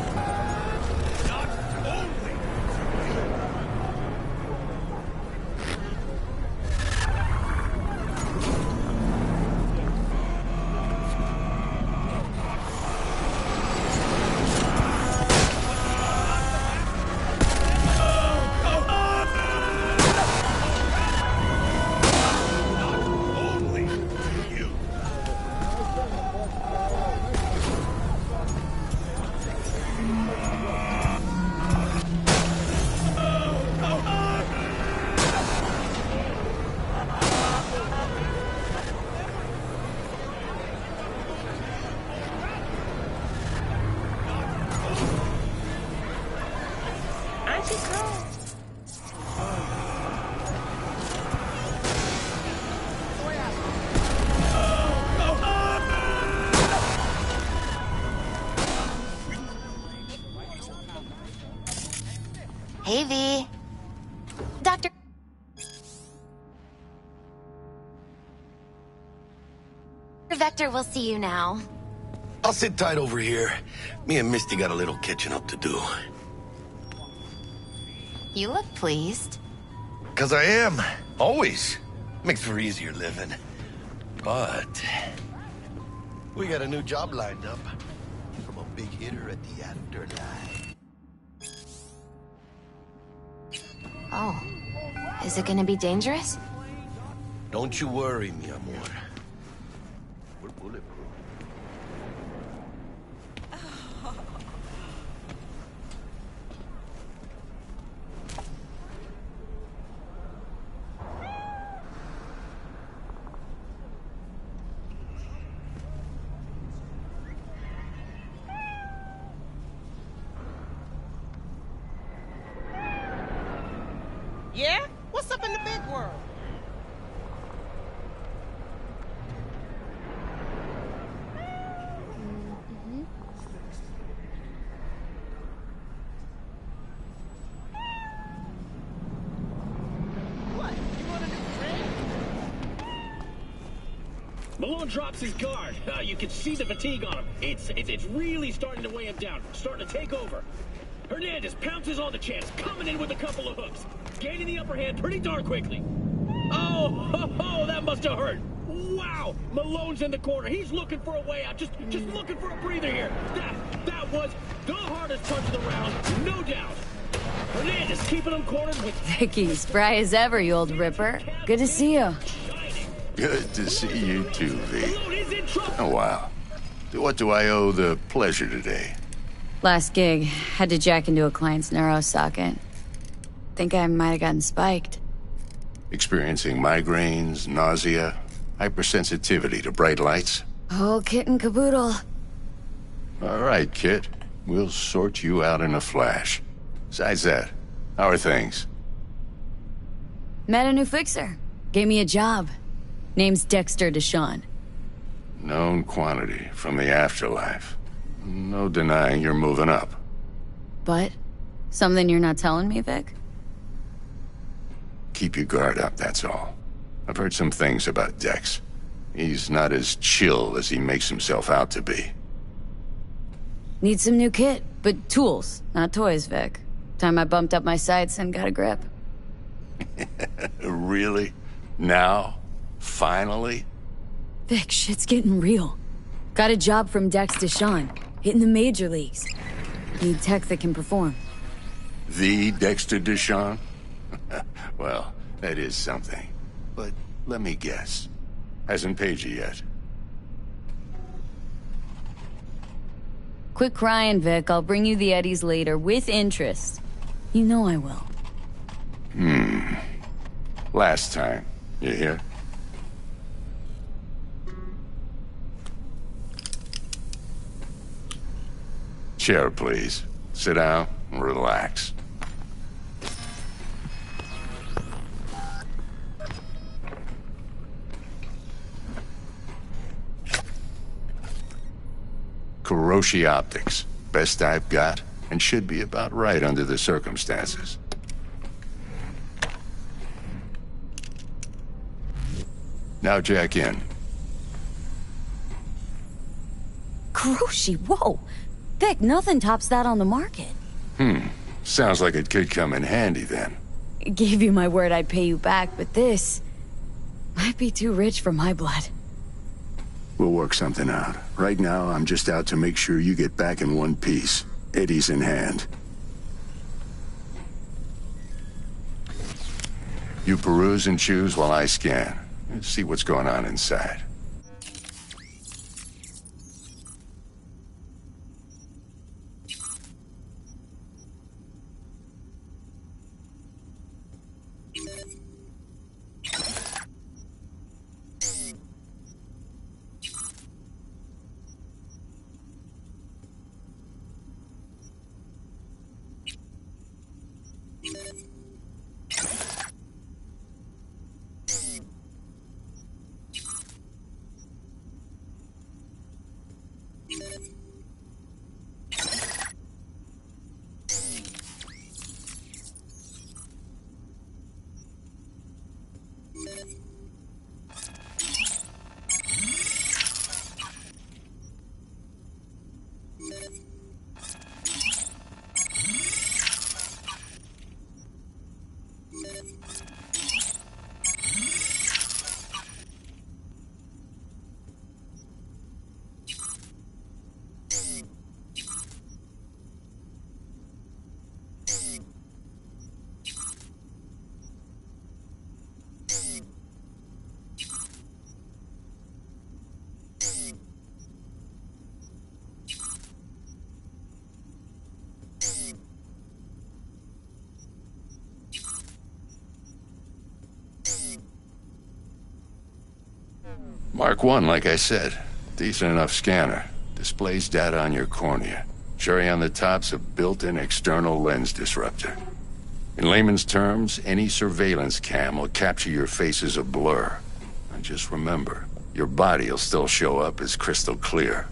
Not only... Hey, V. Doctor... Vector will see you now. I'll sit tight over here. Me and Misty got a little catching up to do. You look pleased. 'Cause I am. Always. Makes for easier living. But... we got a new job lined up. From a big hitter at the Afterlife. Oh. Is it gonna be dangerous? Don't you worry, mi amor. We're bulletproof. Yeah? What's up in the big world? What? You want a new friend? Malone drops his guard. You can see the fatigue on him. It's really starting to weigh him down. Starting to take over. Hernandez pounces on the chance, coming in with a couple of hooks. Gaining the upper hand pretty darn quickly. Oh, that must have hurt. Wow, Malone's in the corner. He's looking for a way out, just looking for a breather here. That was the hardest punch of the round, no doubt. Hernandez keeping him cornered with... Vicky, spry as ever, you old ripper. Good to see you. Good to see you too, V. Oh, wow. What do I owe the pleasure today? Last gig, had to jack into a client's neuro socket. Think I might have gotten spiked. Experiencing migraines, nausea, Hypersensitivity to bright lights? Oh, kit and caboodle. All right, Kit. We'll sort you out in a flash. Besides that, how are things? Met a new fixer. Gave me a job. Name's Dexter Deshawn. Known quantity from the afterlife. No denying you're moving up. But? Something you're not telling me, Vic? Keep your guard up, that's all. I've heard some things about Dex. He's not as chill as he makes himself out to be. Need some new kit, but tools, not toys, Vic. Time I bumped up my sights and got a grip. Really? Now? Finally? Vic, shit's getting real. Got a job from Dex Deshawn, hitting the major leagues. Need tech that can perform. The Dexter Deshawn? Well, that is something. But let me guess. Hasn't paid you yet. Quit crying, Vic. I'll bring you the eddies later, with interest. You know I will. Last time. You hear? Chair, please. Sit down and relax. Kuroshi Optics. Best I've got, and should be about right under the circumstances. Now jack in. Kuroshi, whoa! Vic, nothing tops that on the market. Sounds like it could come in handy then. Gave you my word I'd pay you back, but this might be too rich for my blood. We'll work something out. Right now, I'm just out to make sure you get back in one piece. Eddie's in hand. You peruse and choose while I scan. See what's going on inside. Mark 1, like I said. Decent enough scanner. Displays data on your cornea. Cherry on the top's a built-in external lens disruptor. In layman's terms, any surveillance cam will capture your face as a blur. And just remember, your body'll still show up as crystal clear.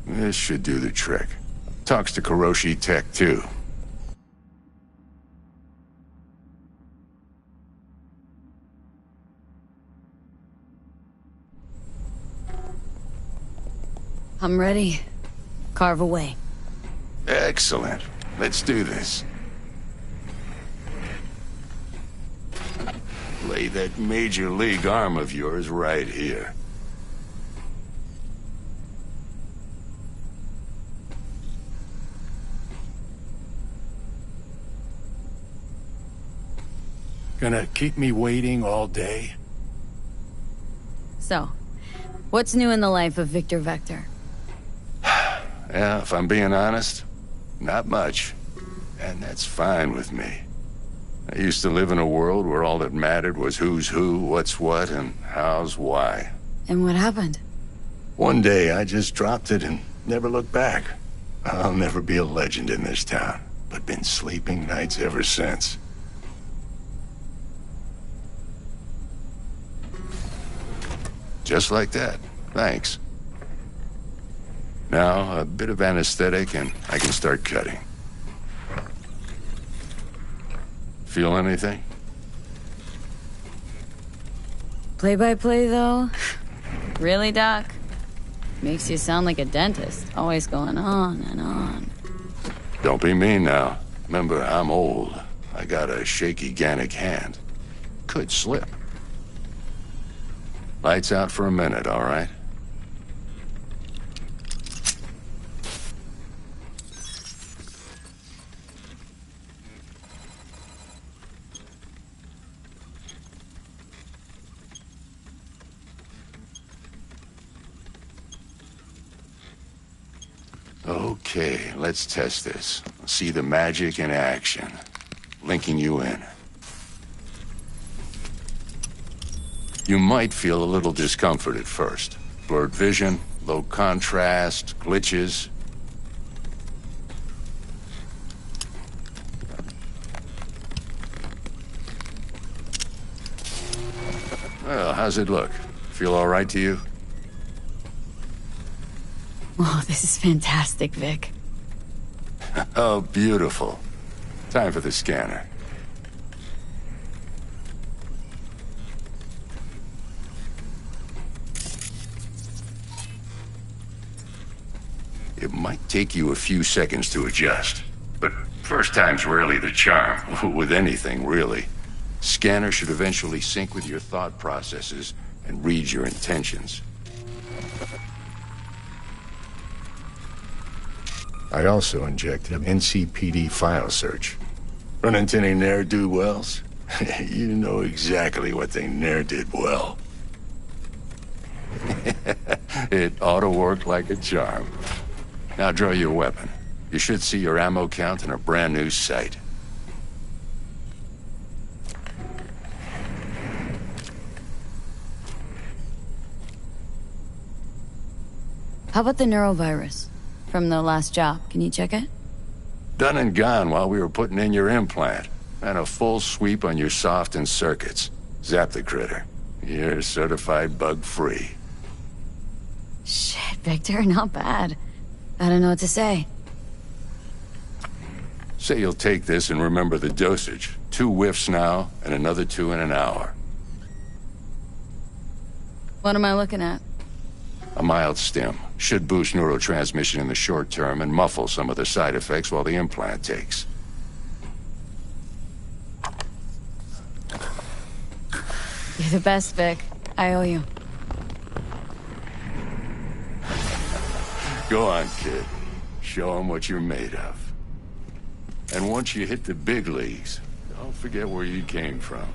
This should do the trick. Talks to Kuroshi Tech, too. I'm ready. Carve away. Excellent. Let's do this. Lay that major league arm of yours right here. Gonna keep me waiting all day? So, what's new in the life of Victor Vector? Yeah, if I'm being honest, not much. And that's fine with me. I used to live in a world where all that mattered was who's who, what's what, and how's why. And what happened? One day, I just dropped it and never looked back. I'll never be a legend in this town, but been sleeping nights ever since. Just like that. Thanks. Now, a bit of anesthetic and I can start cutting. Feel anything? Play-by-play, though? Really, Doc? Makes you sound like a dentist, always going on and on. Don't be mean now. Remember, I'm old. I got a shaky Gannic hand. Could slip. Lights out for a minute, all right? Okay, let's test this. See the magic in action. Linking you in. You might feel a little discomfort at first. Blurred vision, low contrast, glitches. Well, how's it look? Feel all right to you? Oh, this is fantastic, Vic. Oh, beautiful. Time for the scanner. It might take you a few seconds to adjust, but first time's rarely the charm, with anything, really. Scanner should eventually sync with your thought processes and read your intentions. I also injected NCPD file search. Run into any ne'er-do-wells? You know exactly what they ne'er did well. It ought to work like a charm. Now draw your weapon. You should see your ammo count in a brand new sight. How about the neurovirus? From the last job, can you check it? Done and gone while we were putting in your implant. And a full sweep on your soft and circuits. Zap the critter. You're certified bug-free. Shit, Victor, not bad. I don't know what to say. Say you'll take this and remember the dosage. 2 whiffs now, and another 2 in an hour. What am I looking at? A mild stim. Should boost neurotransmission in the short term and muffle some of the side effects while the implant takes. You're the best, Vic. I owe you. Go on, kid. Show 'em what you're made of. And once you hit the big leagues, don't forget where you came from.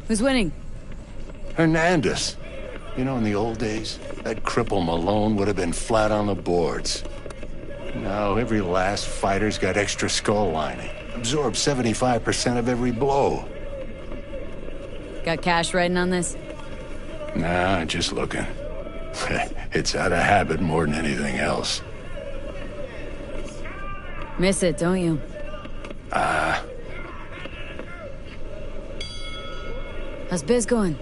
Who's winning? Hernandez. You know, in the old days, that cripple Malone would have been flat on the boards. Now, every last fighter's got extra skull lining. Absorbs 75% of every blow. Got cash writing on this? Nah, just looking. It's out of habit more than anything else. Miss it, don't you? How's biz going?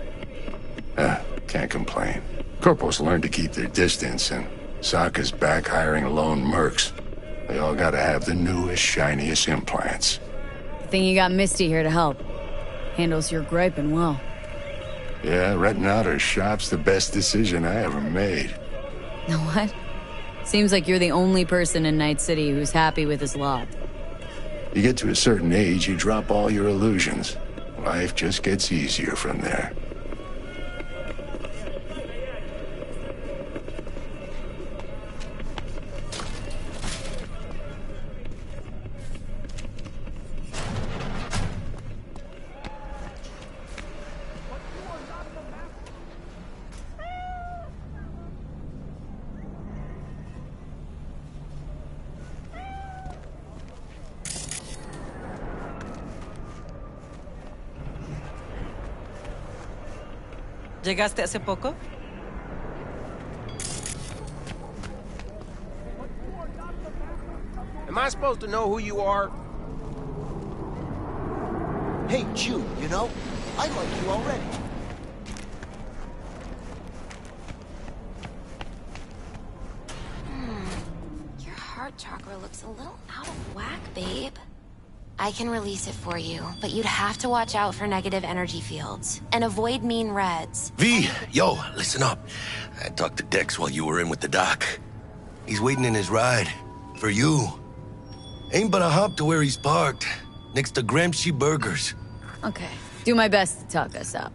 Can't complain. Corporals learn to keep their distance, and Sokka's back hiring lone mercs. They all gotta have the newest, shiniest implants. I think you got Misty here to help. Handles your griping well. Yeah, renting out her shop's the best decision I ever made. Know what? Seems like you're the only person in Night City who's happy with his lot. You get to a certain age, you drop all your illusions. Life just gets easier from there. ¿Llegaste hace poco? Am I supposed to know who you are? Hey, Chew, you know, I like you already. Your heart chakra looks a little out of whack, babe. I can release it for you, but you'd have to watch out for negative energy fields and avoid mean reds. V, yo, listen up. I talked to Dex while you were in with the doc. He's waiting in his ride. For you. Ain't but a hop to where he's parked. Next to Gramsci Burgers. Okay. Do my best to talk us up.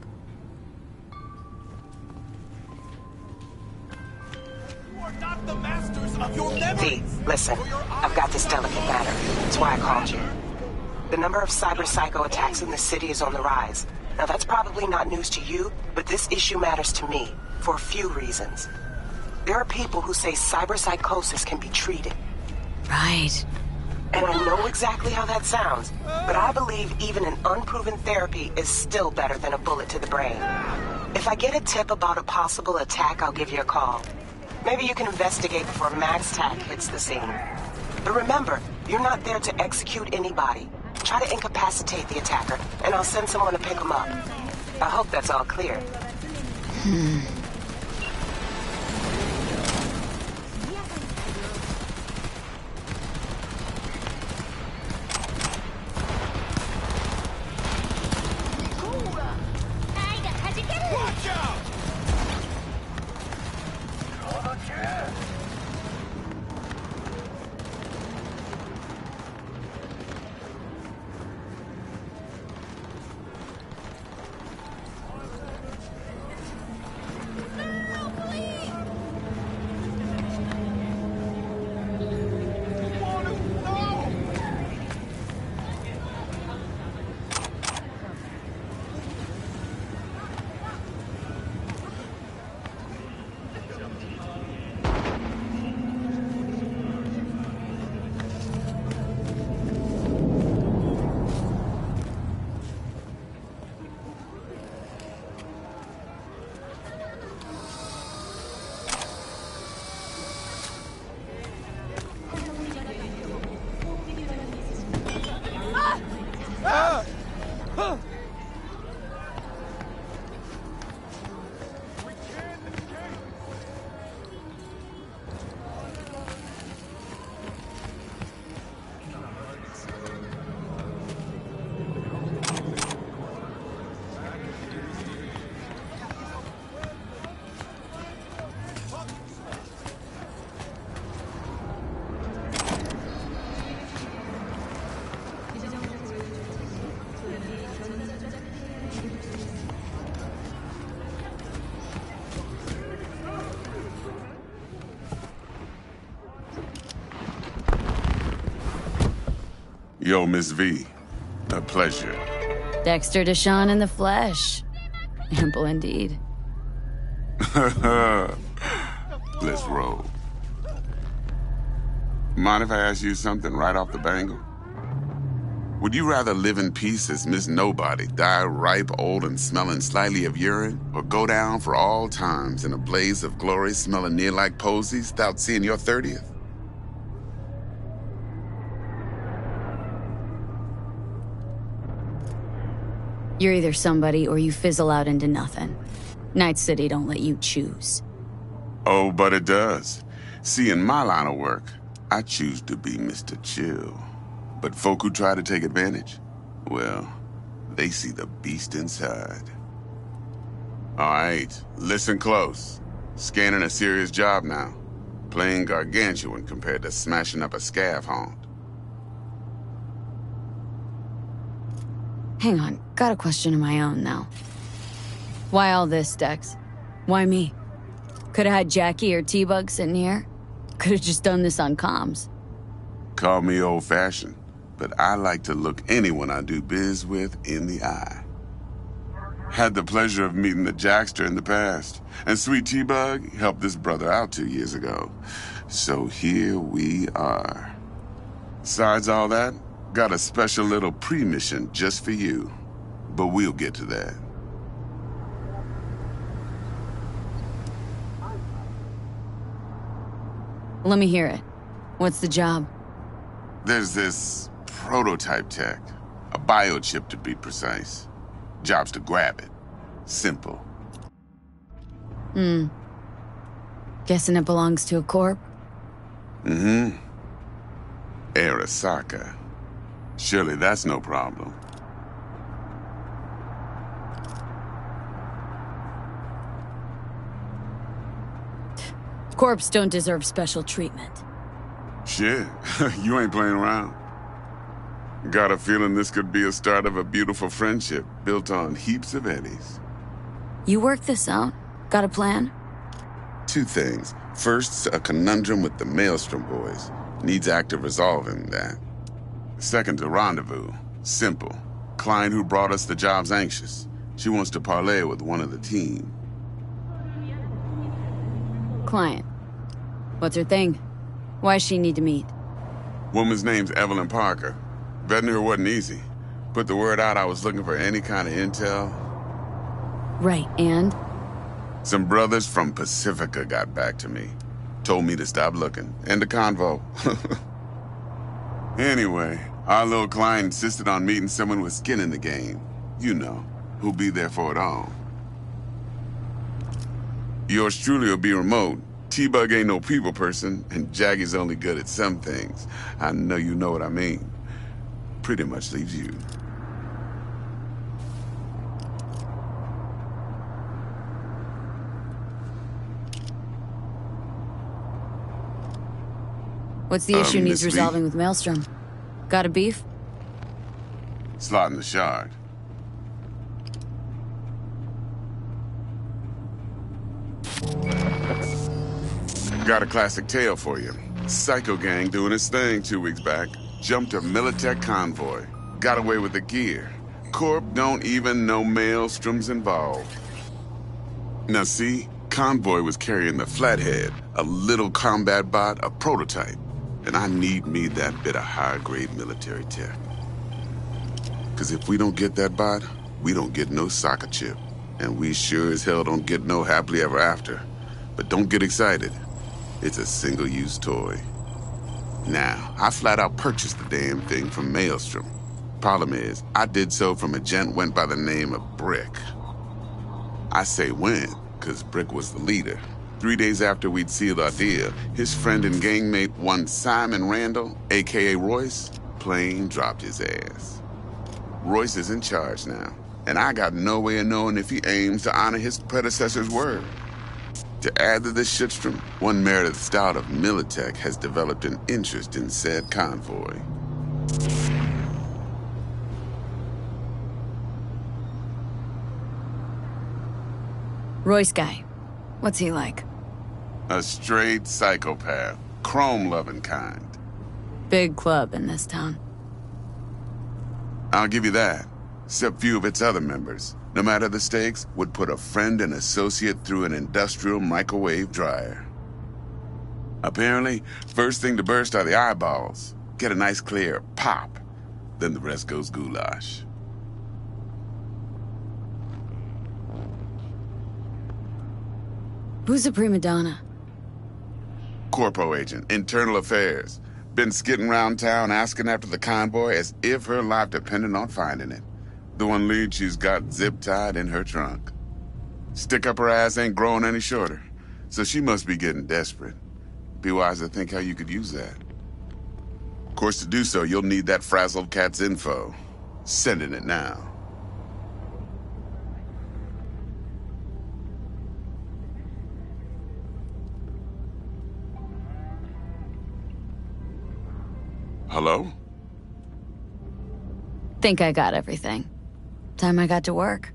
You are not the masters of your memories. V, listen. I've got this delicate matter. That's why I called you. The number of cyber-psycho attacks in the city is on the rise. Now that's probably not news to you, but this issue matters to me, for a few reasons. There are people who say cyberpsychosis can be treated. Right. And I know exactly how that sounds, but I believe even an unproven therapy is still better than a bullet to the brain. If I get a tip about a possible attack, I'll give you a call. Maybe you can investigate before Max Tack hits the scene. But remember, you're not there to execute anybody. Try to incapacitate the attacker, and I'll send someone to pick him up. I hope that's all clear. Watch out! Yo, Miss V. A pleasure. Dexter Deshawn in the flesh. Ample indeed. Let's roll. Mind if I ask you something right off the bangle? Would you rather live in peace as Miss Nobody, die ripe, old, and smelling slightly of urine, or go down for all times in a blaze of glory smelling near like posies without seeing your 30th? You're either somebody or you fizzle out into nothing. Night City don't let you choose. Oh, but it does. See, in my line of work, I choose to be Mr. Chill. But folk who try to take advantage, well, they see the beast inside. All right, listen close. Scanning a serious job now. Playing gargantuan compared to smashing up a scav haunt. Hang on, got a question of my own now. Why all this, Dex? Why me? Could've had Jackie or T-Bug sitting here. Could've just done this on comms. Call me old-fashioned, but I like to look anyone I do biz with in the eye. Had the pleasure of meeting the Jackster in the past, and Sweet T-Bug helped this brother out 2 years ago. So here we are. Besides all that, got a special little pre-mission just for you. But we'll get to that. Let me hear it. What's the job? There's this prototype tech. A biochip to be precise. Job's to grab it. Simple. Guessing it belongs to a corp? Mm-hmm. Arasaka. Surely that's no problem. Corps don't deserve special treatment. Shit, you ain't playing around. Got a feeling this could be a start of a beautiful friendship built on heaps of eddies. You work this out? Got a plan? 2 things. First, a conundrum with the Maelstrom boys. Needs active resolving, that. Second, a rendezvous. Simple. Client who brought us the job's anxious. She wants to parlay with one of the team. Client. What's her thing? Why's she need to meet? Woman's name's Evelyn Parker. Betting her wasn't easy. Put the word out I was looking for any kind of intel. Right, and? Some brothers from Pacifica got back to me. Told me to stop looking. End of convo. Anyway, our little client insisted on meeting someone with skin in the game. You know, who'll be there for it all. Yours truly will be remote. T-Bug ain't no people person, and Jaggy's only good at some things. I know you know what I mean. Pretty much leaves you. What's the issue needs Miss V? resolving with Maelstrom? Got a beef? Slot in the shard. Got a classic tale for you. Psycho gang doing its thing 2 weeks back. Jumped a Militech convoy. Got away with the gear. Corp don't even know Maelstrom's involved. Now see, convoy was carrying the Flathead, a little combat bot, a prototype. And I need me that bit of high-grade military tech. Cause if we don't get that bot, we don't get no soccer chip. And we sure as hell don't get no happily ever after. But don't get excited. It's a single-use toy. Now, I flat out purchased the damn thing from Maelstrom. Problem is, I did so from a gent went by the name of Brick. I say when, cause Brick was the leader. 3 days after we'd sealed our deal, his friend and gangmate, one Simon Randall, aka Royce, plain dropped his ass. Royce is in charge now, and I got no way of knowing if he aims to honor his predecessor's word. To add to this shitstrom, one Meredith Stout of Militech has developed an interest in said convoy. Royce guy. What's he like? A straight psychopath, chrome-loving kind. Big club in this town. I'll give you that. Except few of its other members, no matter the stakes, would put a friend and associate through an industrial microwave dryer. Apparently, first thing to burst are the eyeballs. Get a nice clear pop. then the rest goes goulash. Who's the prima donna? Corpo agent, internal affairs. Been skidding around town asking after the convoy as if her life depended on finding it. The one lead she's got zip-tied in her trunk. Stick up her ass ain't growing any shorter, so she must be getting desperate. Be wise to think how you could use that. Of course, to do so, you'll need that frazzled cat's info. Sending it now. Hello? Think I got everything. Time I got to work.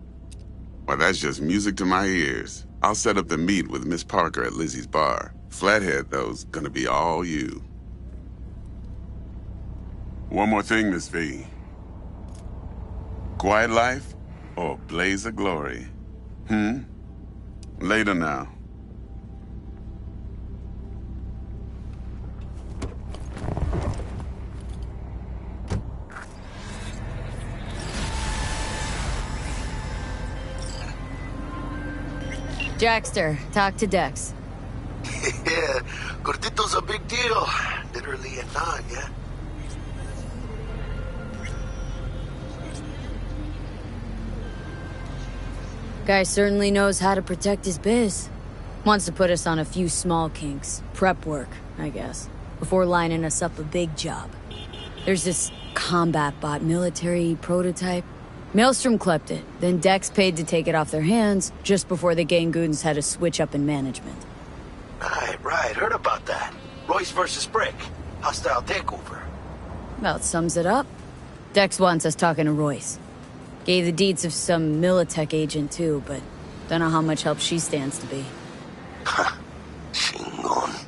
Well, that's just music to my ears. I'll set up the meet with Miss Parker at Lizzie's bar. Flathead, though's gonna be all you. One more thing, Miss V. Quiet life or blaze of glory? Later now. Jackster, talk to Dex. Yeah, Gordito's a big deal. Literally and not, yeah? Guy certainly knows how to protect his biz. Wants to put us on a few small kinks. Prep work, I guess. Before lining us up a big job. There's this combat bot military prototype. Maelstrom clept it, then Dex paid to take it off their hands just before the Gangoons had a switch up in management. Right, heard about that. Royce versus Brick. Hostile takeover. About sums it up. Dex wants us talking to Royce. Gave the deeds of some Militech agent too, but don't know how much help she stands to be. Chingon.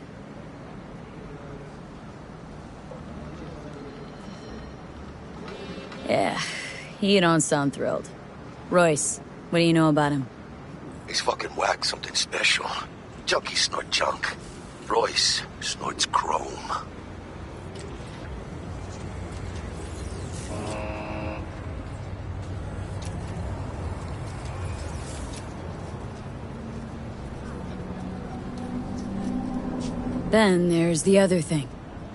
Yeah, you don't sound thrilled. Royce, what do you know about him? He's fucking whack, something special. Junkies snort junk. Royce snorts chrome. Then there's the other thing.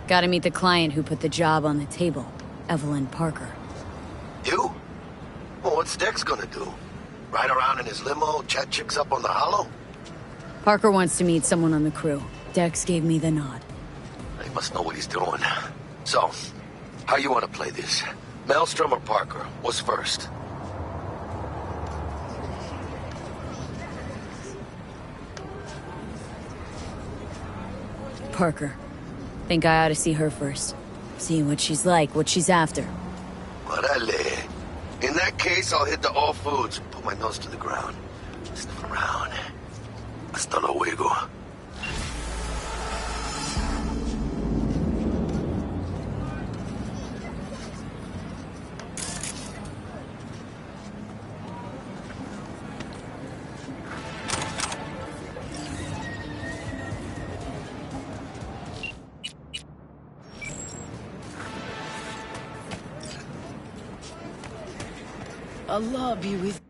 Gotta meet the client who put the job on the table, Evelyn Parker. You? Well, what's Dex gonna do? Ride around in his limo, chat chicks up on the hollow? Parker wants to meet someone on the crew. Dex gave me the nod. He must know what he's doing. So, how you want to play this? Maelstrom or Parker? What's first? Parker. Think I ought to see her first. See what she's like, what she's after. Orale. In that case, I'll hit the all foods. Put my nose to the ground. Sniff around. Hasta luego. Allah be with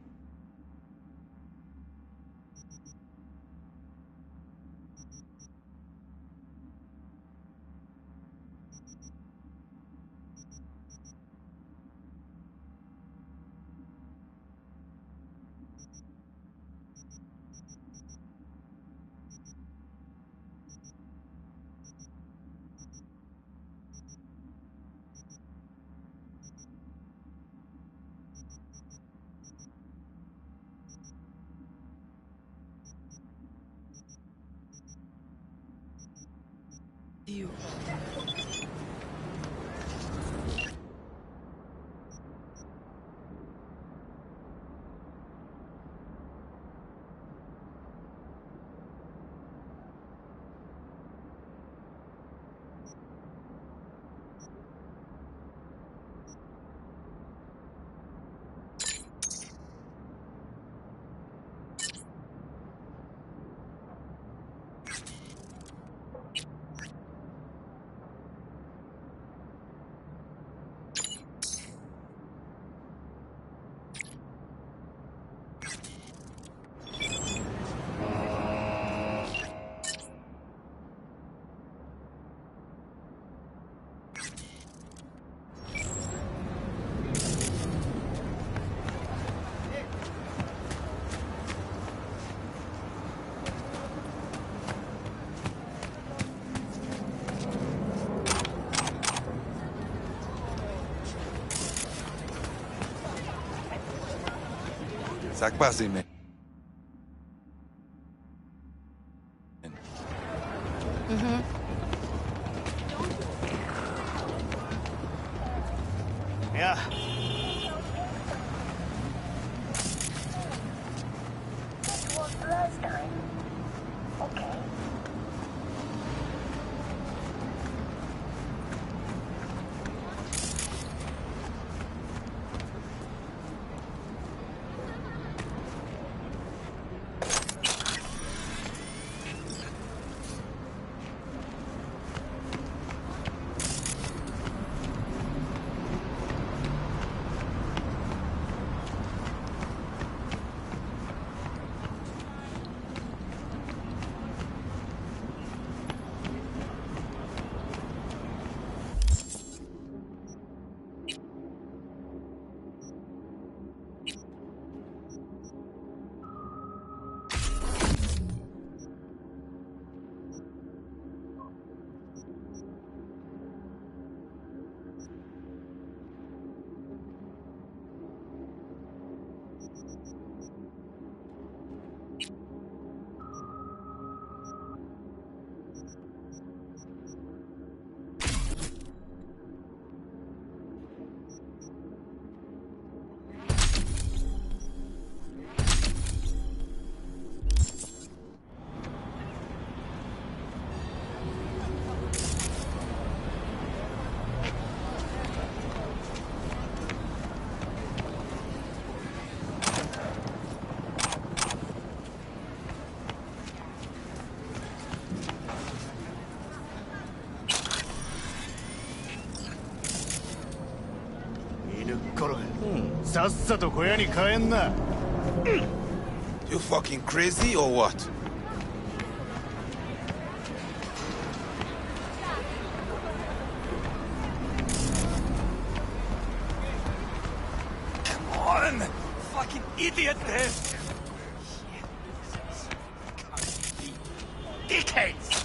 you. Ça passe, man. Yeah. Last time. Okay. You fucking crazy or what? Come on! Fucking idiot there! Dickheads!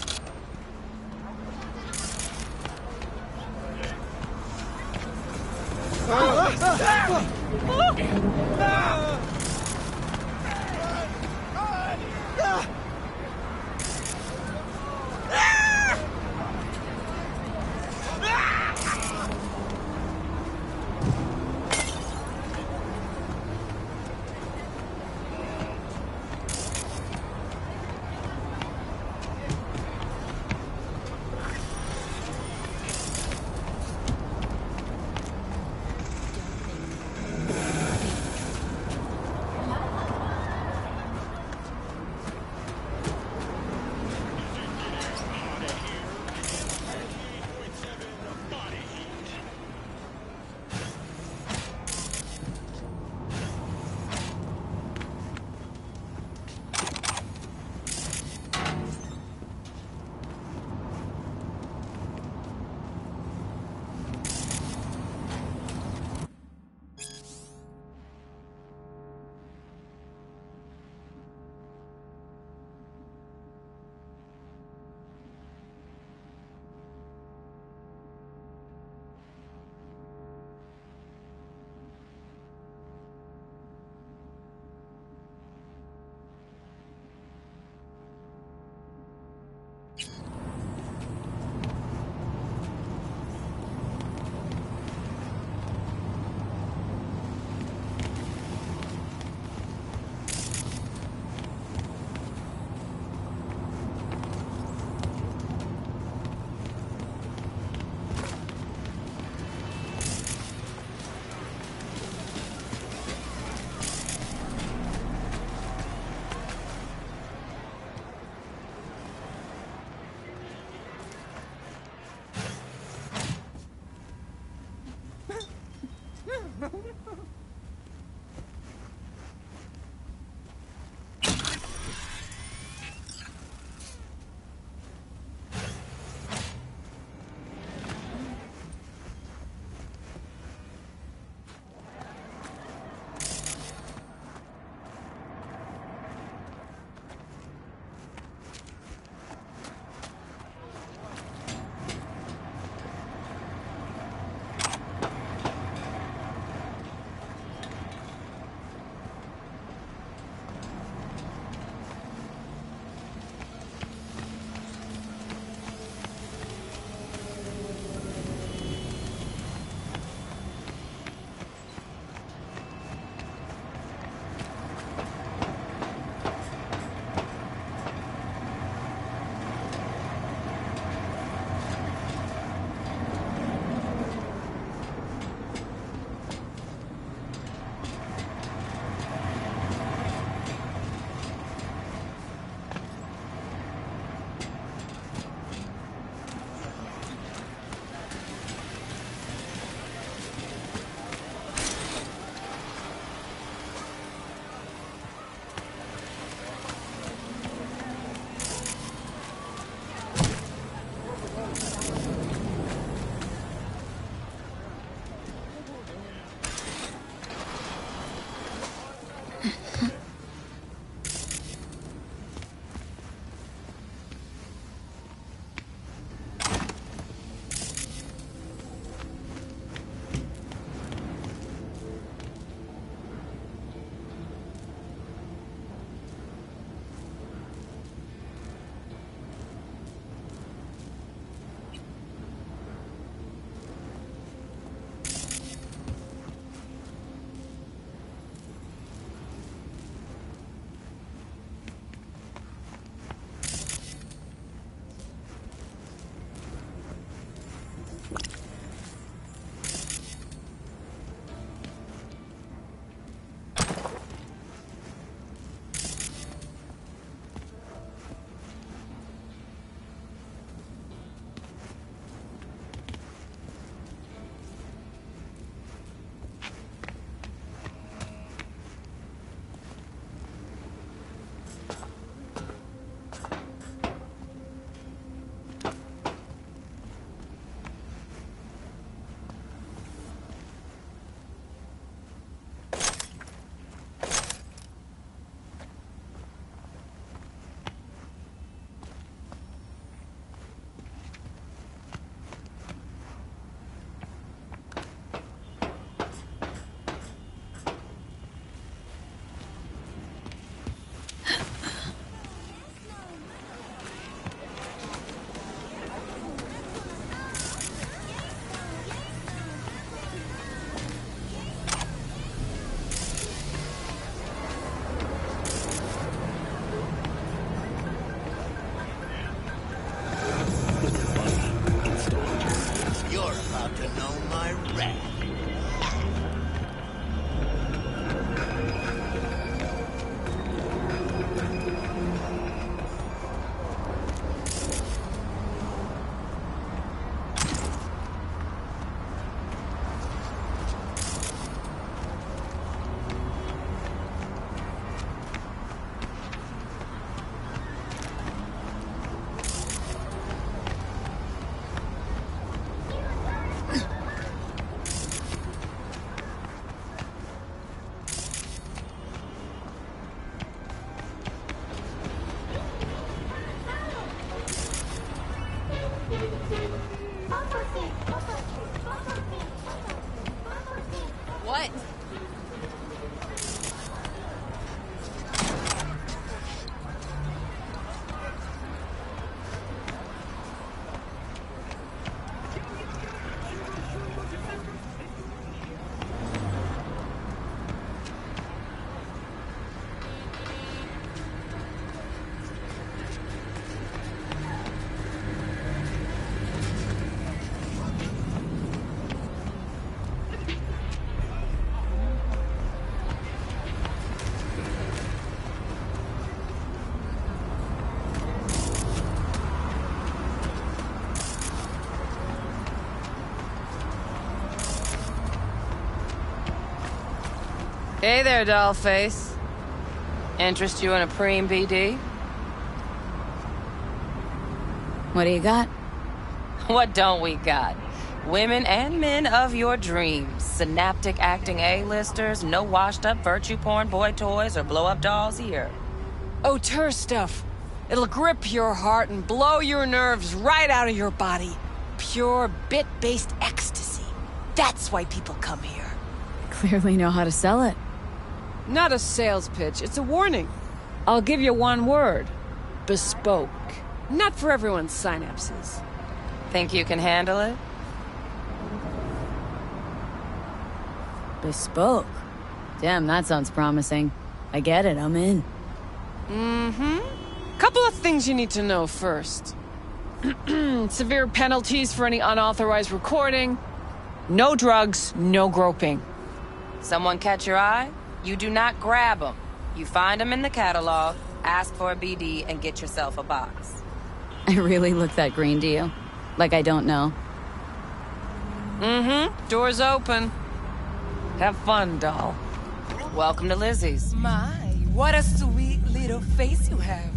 What? Hey there, dollface. Interest you in a preem BD? What do you got? What don't we got? Women and men of your dreams. Synaptic acting A-listers, no washed-up virtue porn boy toys or blow-up dolls here. Auteur stuff. It'll grip your heart and blow your nerves right out of your body. Pure bit-based ecstasy. That's why people come here. Clearly know how to sell it. Not a sales pitch, it's a warning. I'll give you one word. Bespoke. Not for everyone's synapses. Think you can handle it? Bespoke? Damn, that sounds promising. I get it, I'm in. Mm-hmm. Couple of things you need to know first. Severe penalties for any unauthorized recording. No drugs, no groping. Someone catch your eye? You do not grab them. You find them in the catalog, ask for a BD, and get yourself a box. I really look that green to you? Like I don't know? Mm-hmm. Door's open. Have fun, doll. Welcome to Lizzie's. My, what a sweet little face you have.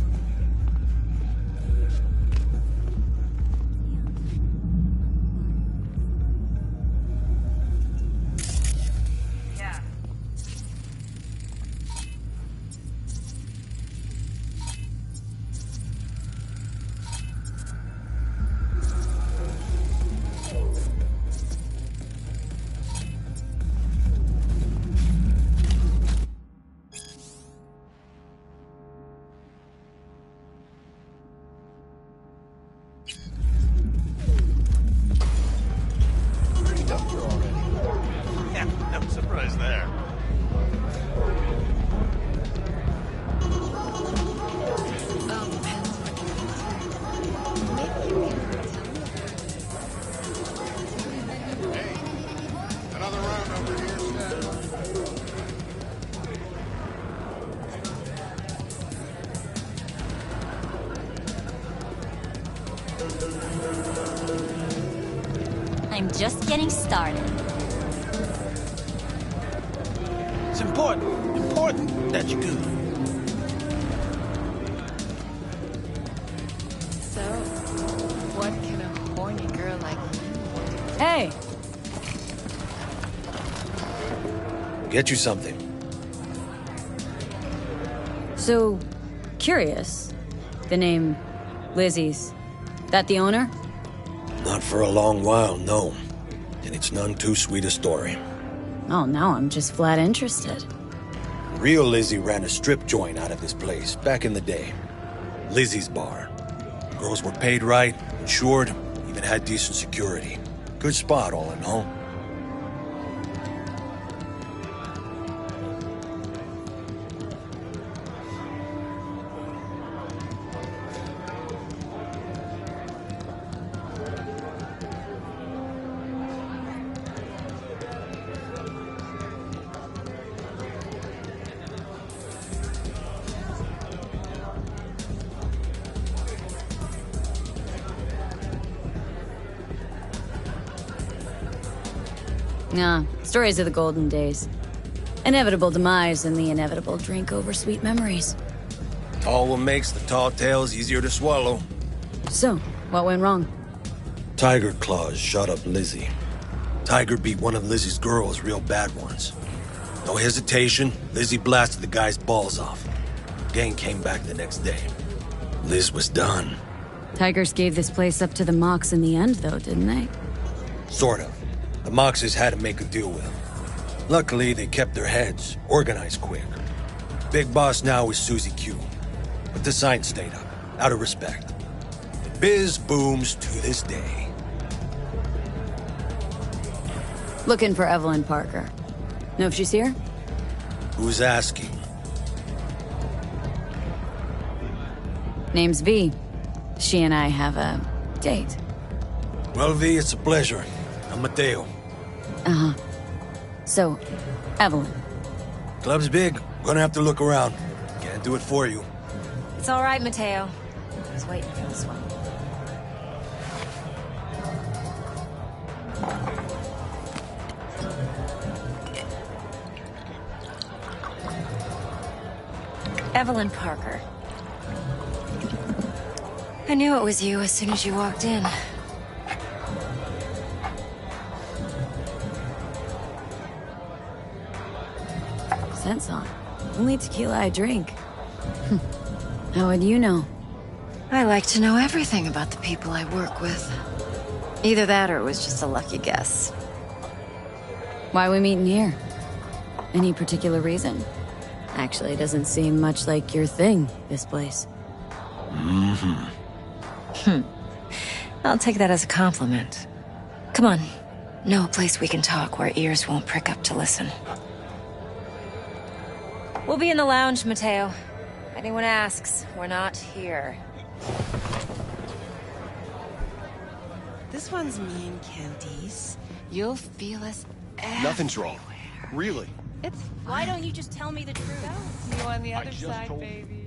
I'm just getting started. It's important that you do. So, what can a horny girl like you? Hey! Get you something. So, curious. The name Lizzie's. That the owner? Not for a long while, no. And it's none too sweet a story. Oh, now I'm just flat interested. Real Lizzie ran a strip joint out of this place back in the day. Lizzie's Bar. Girls were paid right, insured, even had decent security. Good spot, all in all. Nah, stories of the golden days. Inevitable demise and the inevitable drink over sweet memories. All what makes the tall tales easier to swallow. So, what went wrong? Tiger Claws shot up Lizzie. Tiger beat one of Lizzie's girls real bad once. No hesitation, Lizzie blasted the guy's balls off. Gang came back the next day. Liz was done. Tigers gave this place up to the Mox in the end, though, didn't they? Sort of. The Moxes had to make a deal with him. Luckily, they kept their heads, organized quick. Big boss now is Susie Q. But the sign stayed up, out of respect. Biz booms to this day. Looking for Evelyn Parker. Know if she's here? Who's asking? Name's V. She and I have a date. Well, V, it's a pleasure. I'm Mateo. Uh-huh. So, Evelyn. Club's big. Gonna have to look around. Can't do it for you. It's all right, Mateo. I was waiting for this one. Evelyn Parker. I knew it was you as soon as you walked in. Scent song. Only tequila I drink. How would you know? I like to know everything about the people I work with. Either that or it was just a lucky guess. Why we meeting here? Any particular reason? Actually, it doesn't seem much like your thing, this place. I'll take that as a compliment. Come on. Know a place we can talk where ears won't prick up to listen. We'll be in the lounge, Mateo. If anyone asks, we're not here. This one's me and Candice. You'll feel us Nothing's wrong. Really. It's Why don't you just tell me the truth? You on the other side, baby.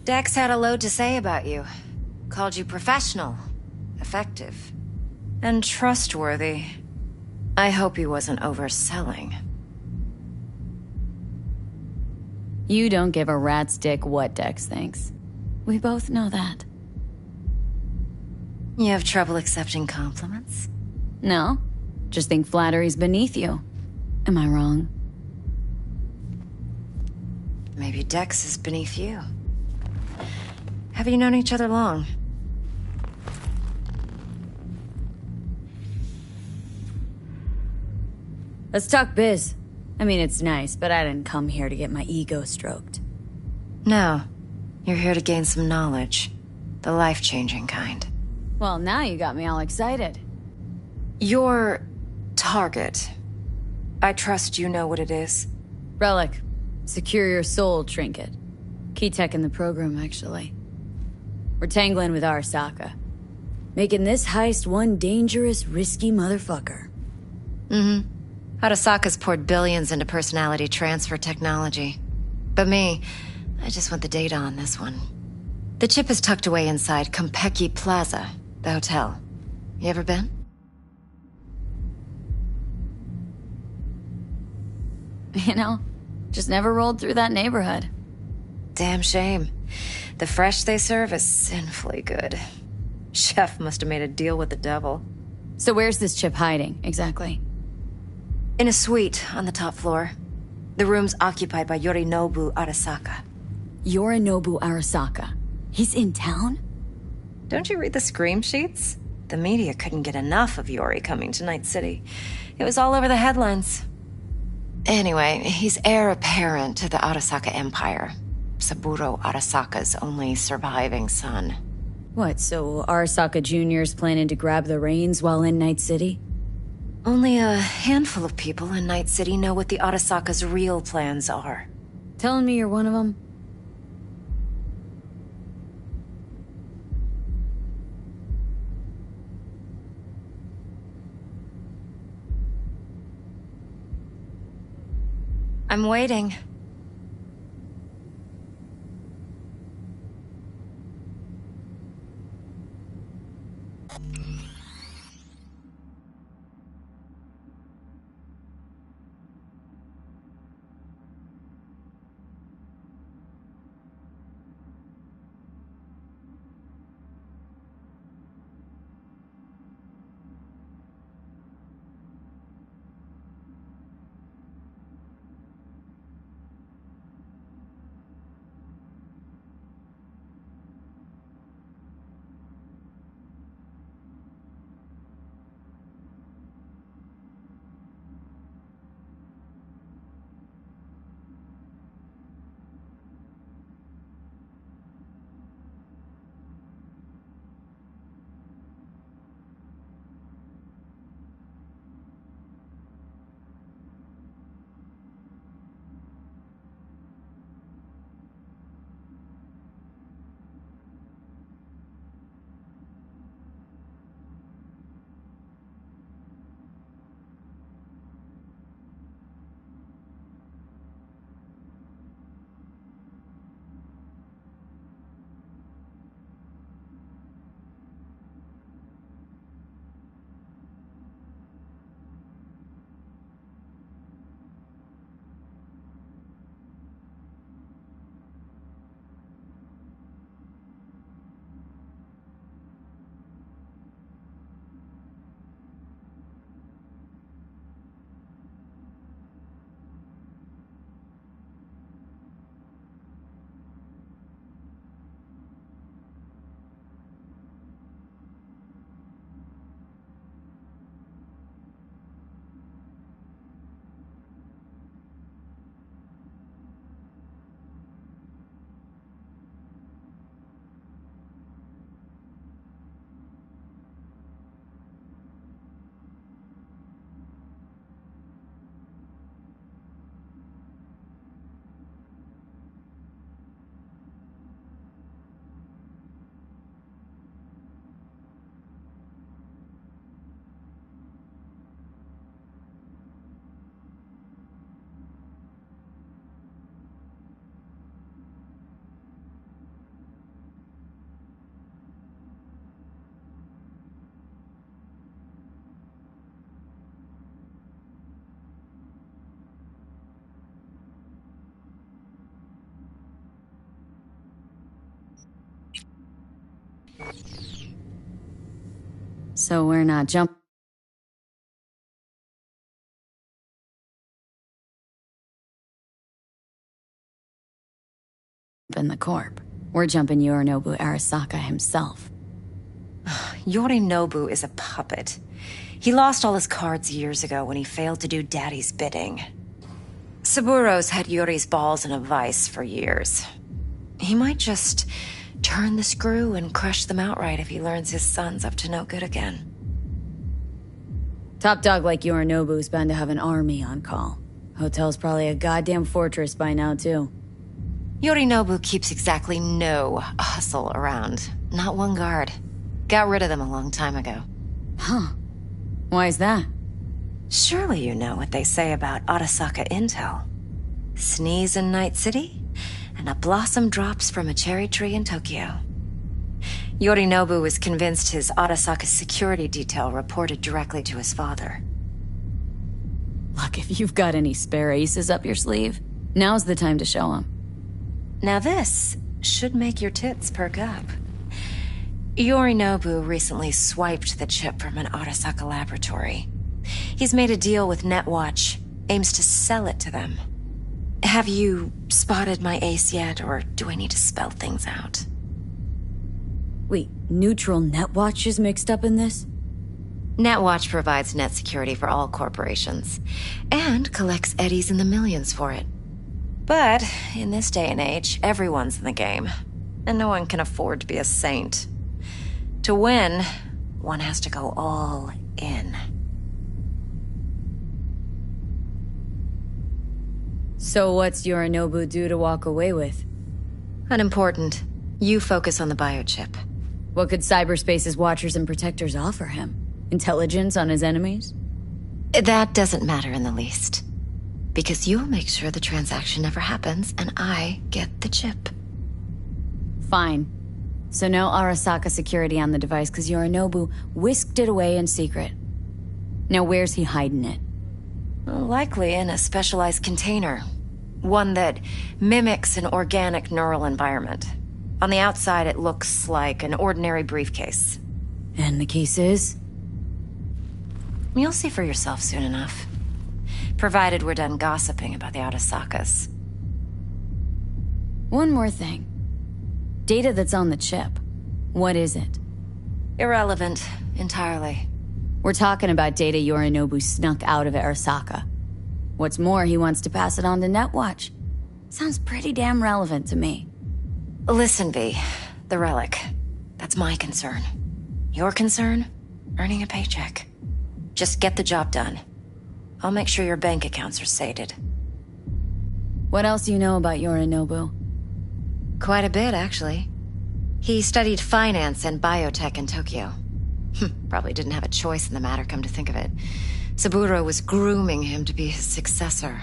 Dex had a load to say about you. Called you professional, effective, and trustworthy. I hope he wasn't overselling. You don't give a rat's dick what Dex thinks. We both know that. You have trouble accepting compliments? No. Just think flattery's beneath you. Am I wrong? Maybe Dex is beneath you. Have you known each other long? Let's talk biz. I mean, it's nice, but I didn't come here to get my ego stroked. No. You're here to gain some knowledge. The life-changing kind. Well, now you got me all excited. Your target. I trust you know what it is. Relic. Secure your soul trinket. Key tech in the program, actually. We're tangling with Arasaka. Making this heist one dangerous, risky motherfucker. Mm-hmm. Arasaka's poured billions into personality transfer technology. But me, I just want the data on this one. The chip is tucked away inside Konpeki Plaza, the hotel. You ever been? You know, just never rolled through that neighborhood. Damn shame. The fresh they serve is sinfully good. Chef must have made a deal with the devil. So where's this chip hiding, exactly? In a suite on the top floor. The room's occupied by Yorinobu Arasaka. Yorinobu Arasaka? He's in town? Don't you read the scream sheets? The media couldn't get enough of Yori coming to Night City. It was all over the headlines. Anyway, he's heir apparent to the Arasaka Empire. Saburo Arasaka's only surviving son. What, so Arasaka Jr.'s planning to grab the reins while in Night City? Only a handful of people in Night City know what the Arasaka's real plans are. Telling me you're one of them? I'm waiting. So we're not jumping the corp. We're jumping Yorinobu Arasaka himself. Yorinobu is a puppet. He lost all his cards years ago when he failed to do Daddy's bidding. Saburo's had Yuri's balls in a vice for years. He might just turn the screw and crush them outright if he learns his son's up to no good again. Top dog like Yorinobu's bound to have an army on call. Hotel's probably a goddamn fortress by now, too. Yorinobu keeps exactly no hustle around. Not one guard. Got rid of them a long time ago. Huh. Why is that? Surely you know what they say about Arasaka intel. Sneeze in Night City, and a blossom drops from a cherry tree in Tokyo. Yorinobu was convinced his Arasaka security detail reported directly to his father. Look, if you've got any spare aces up your sleeve, now's the time to show them. Now this should make your tits perk up. Yorinobu recently swiped the chip from an Arasaka laboratory. He's made a deal with Netwatch, aims to sell it to them. Have you spotted my ace yet, or do I need to spell things out? Wait, neutral Netwatch is mixed up in this? Netwatch provides net security for all corporations, and collects eddies in the millions for it. But in this day and age, everyone's in the game, and no one can afford to be a saint. To win, one has to go all in. So what's Yorinobu due to walk away with? Unimportant. You focus on the biochip. What could cyberspace's watchers and protectors offer him? Intelligence on his enemies? That doesn't matter in the least. Because you'll make sure the transaction never happens, and I get the chip. Fine. So no Arasaka security on the device, because Yorinobu whisked it away in secret. Now where's he hiding it? Likely in a specialized container. One that mimics an organic neural environment. On the outside, it looks like an ordinary briefcase. And the case is? You'll see for yourself soon enough. Provided we're done gossiping about the Arasakas. One more thing. Data that's on the chip. What is it? Irrelevant, entirely. We're talking about data Yorinobu snuck out of Arasaka. What's more, he wants to pass it on to Netwatch. Sounds pretty damn relevant to me. Listen, V. The relic. That's my concern. Your concern? Earning a paycheck. Just get the job done. I'll make sure your bank accounts are sated. What else do you know about Yorinobu? Quite a bit, actually. He studied finance and biotech in Tokyo. Probably didn't have a choice in the matter, come to think of it. Saburo was grooming him to be his successor.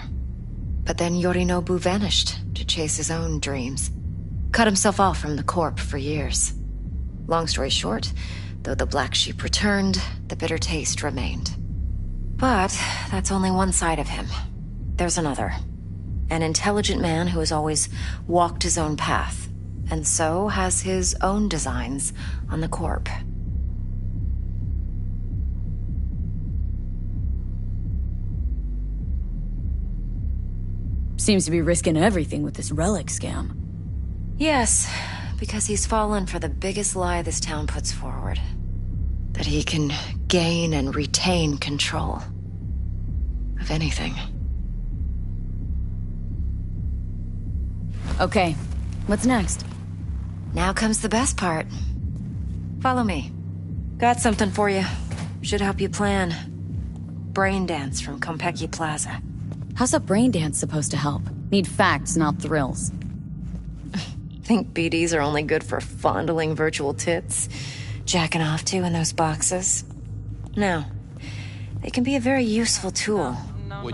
But then Yorinobu vanished to chase his own dreams. Cut himself off from the Corp for years. Long story short, though the black sheep returned, the bitter taste remained. But that's only one side of him. There's another. An intelligent man who has always walked his own path, and so has his own designs on the Corp. Seems to be risking everything with this relic scam. Yes, because he's fallen for the biggest lie this town puts forward. That he can gain and retain control of anything. Okay, what's next? Now comes the best part. Follow me. Got something for you. Should help you plan. Brain dance from Konpeki Plaza. How's a brain dance supposed to help? Need facts, not thrills. Think BDs are only good for fondling virtual tits? Jacking off to in those boxes? No. They can be a very useful tool.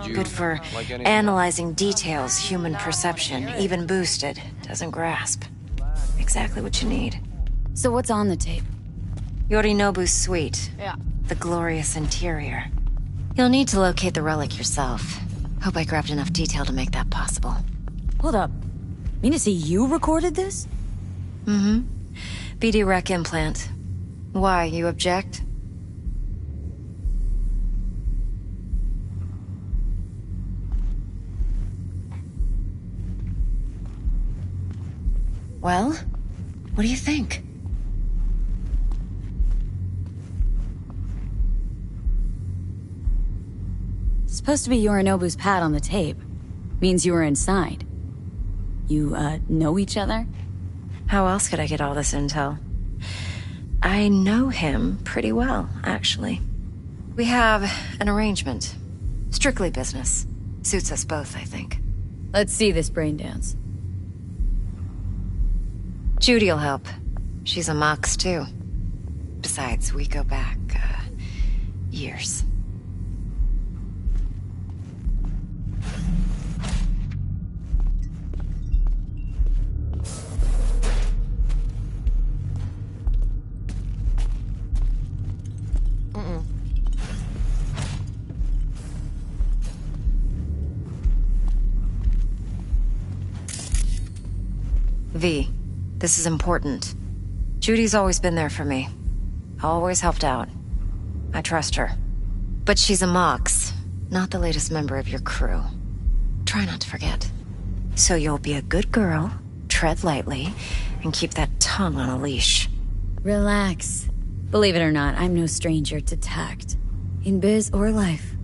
Good for analyzing details human perception, even boosted, doesn't grasp. Exactly what you need. So what's on the tape? Yorinobu's suite. Yeah. The glorious interior. You'll need to locate the relic yourself. Hope I grabbed enough detail to make that possible. Hold up. Mean to say you recorded this? Mm-hmm. BD Rec implant. Why, you object? Well, what do you think? Supposed to be Yorinobu's pad on the tape. Means you were inside. You, know each other? How else could I get all this intel? I know him pretty well, actually. We have an arrangement. Strictly business. Suits us both, I think. Let's see this brain dance. Judy'll help. She's a Mox, too. Besides, we go back, years. V, this is important. Judy's always been there for me. Always helped out. I trust her. But she's a Mox, not the latest member of your crew. Try not to forget. So you'll be a good girl, tread lightly, and keep that tongue on a leash. Relax. Believe it or not, I'm no stranger to tact. In biz or life.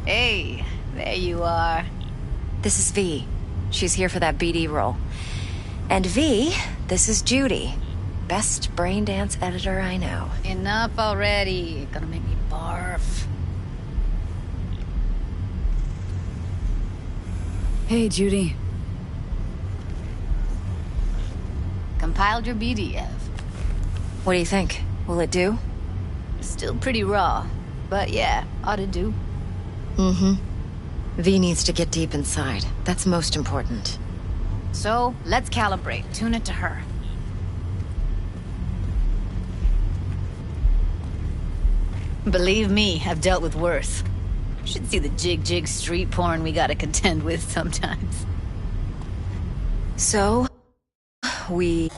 Hey, there you are. This is V. She's here for that BD role. And V, this is Judy. Best brain dance editor I know. Enough already. Gonna make me barf. Hey, Judy. Compiled your BDF. What do you think? Will it do? Still pretty raw, but yeah, ought to do. Mm-hmm. V needs to get deep inside. That's most important. So, let's calibrate. Tune it to her. Believe me, I've dealt with worse. Should see the jig street porn we gotta contend with sometimes. So, we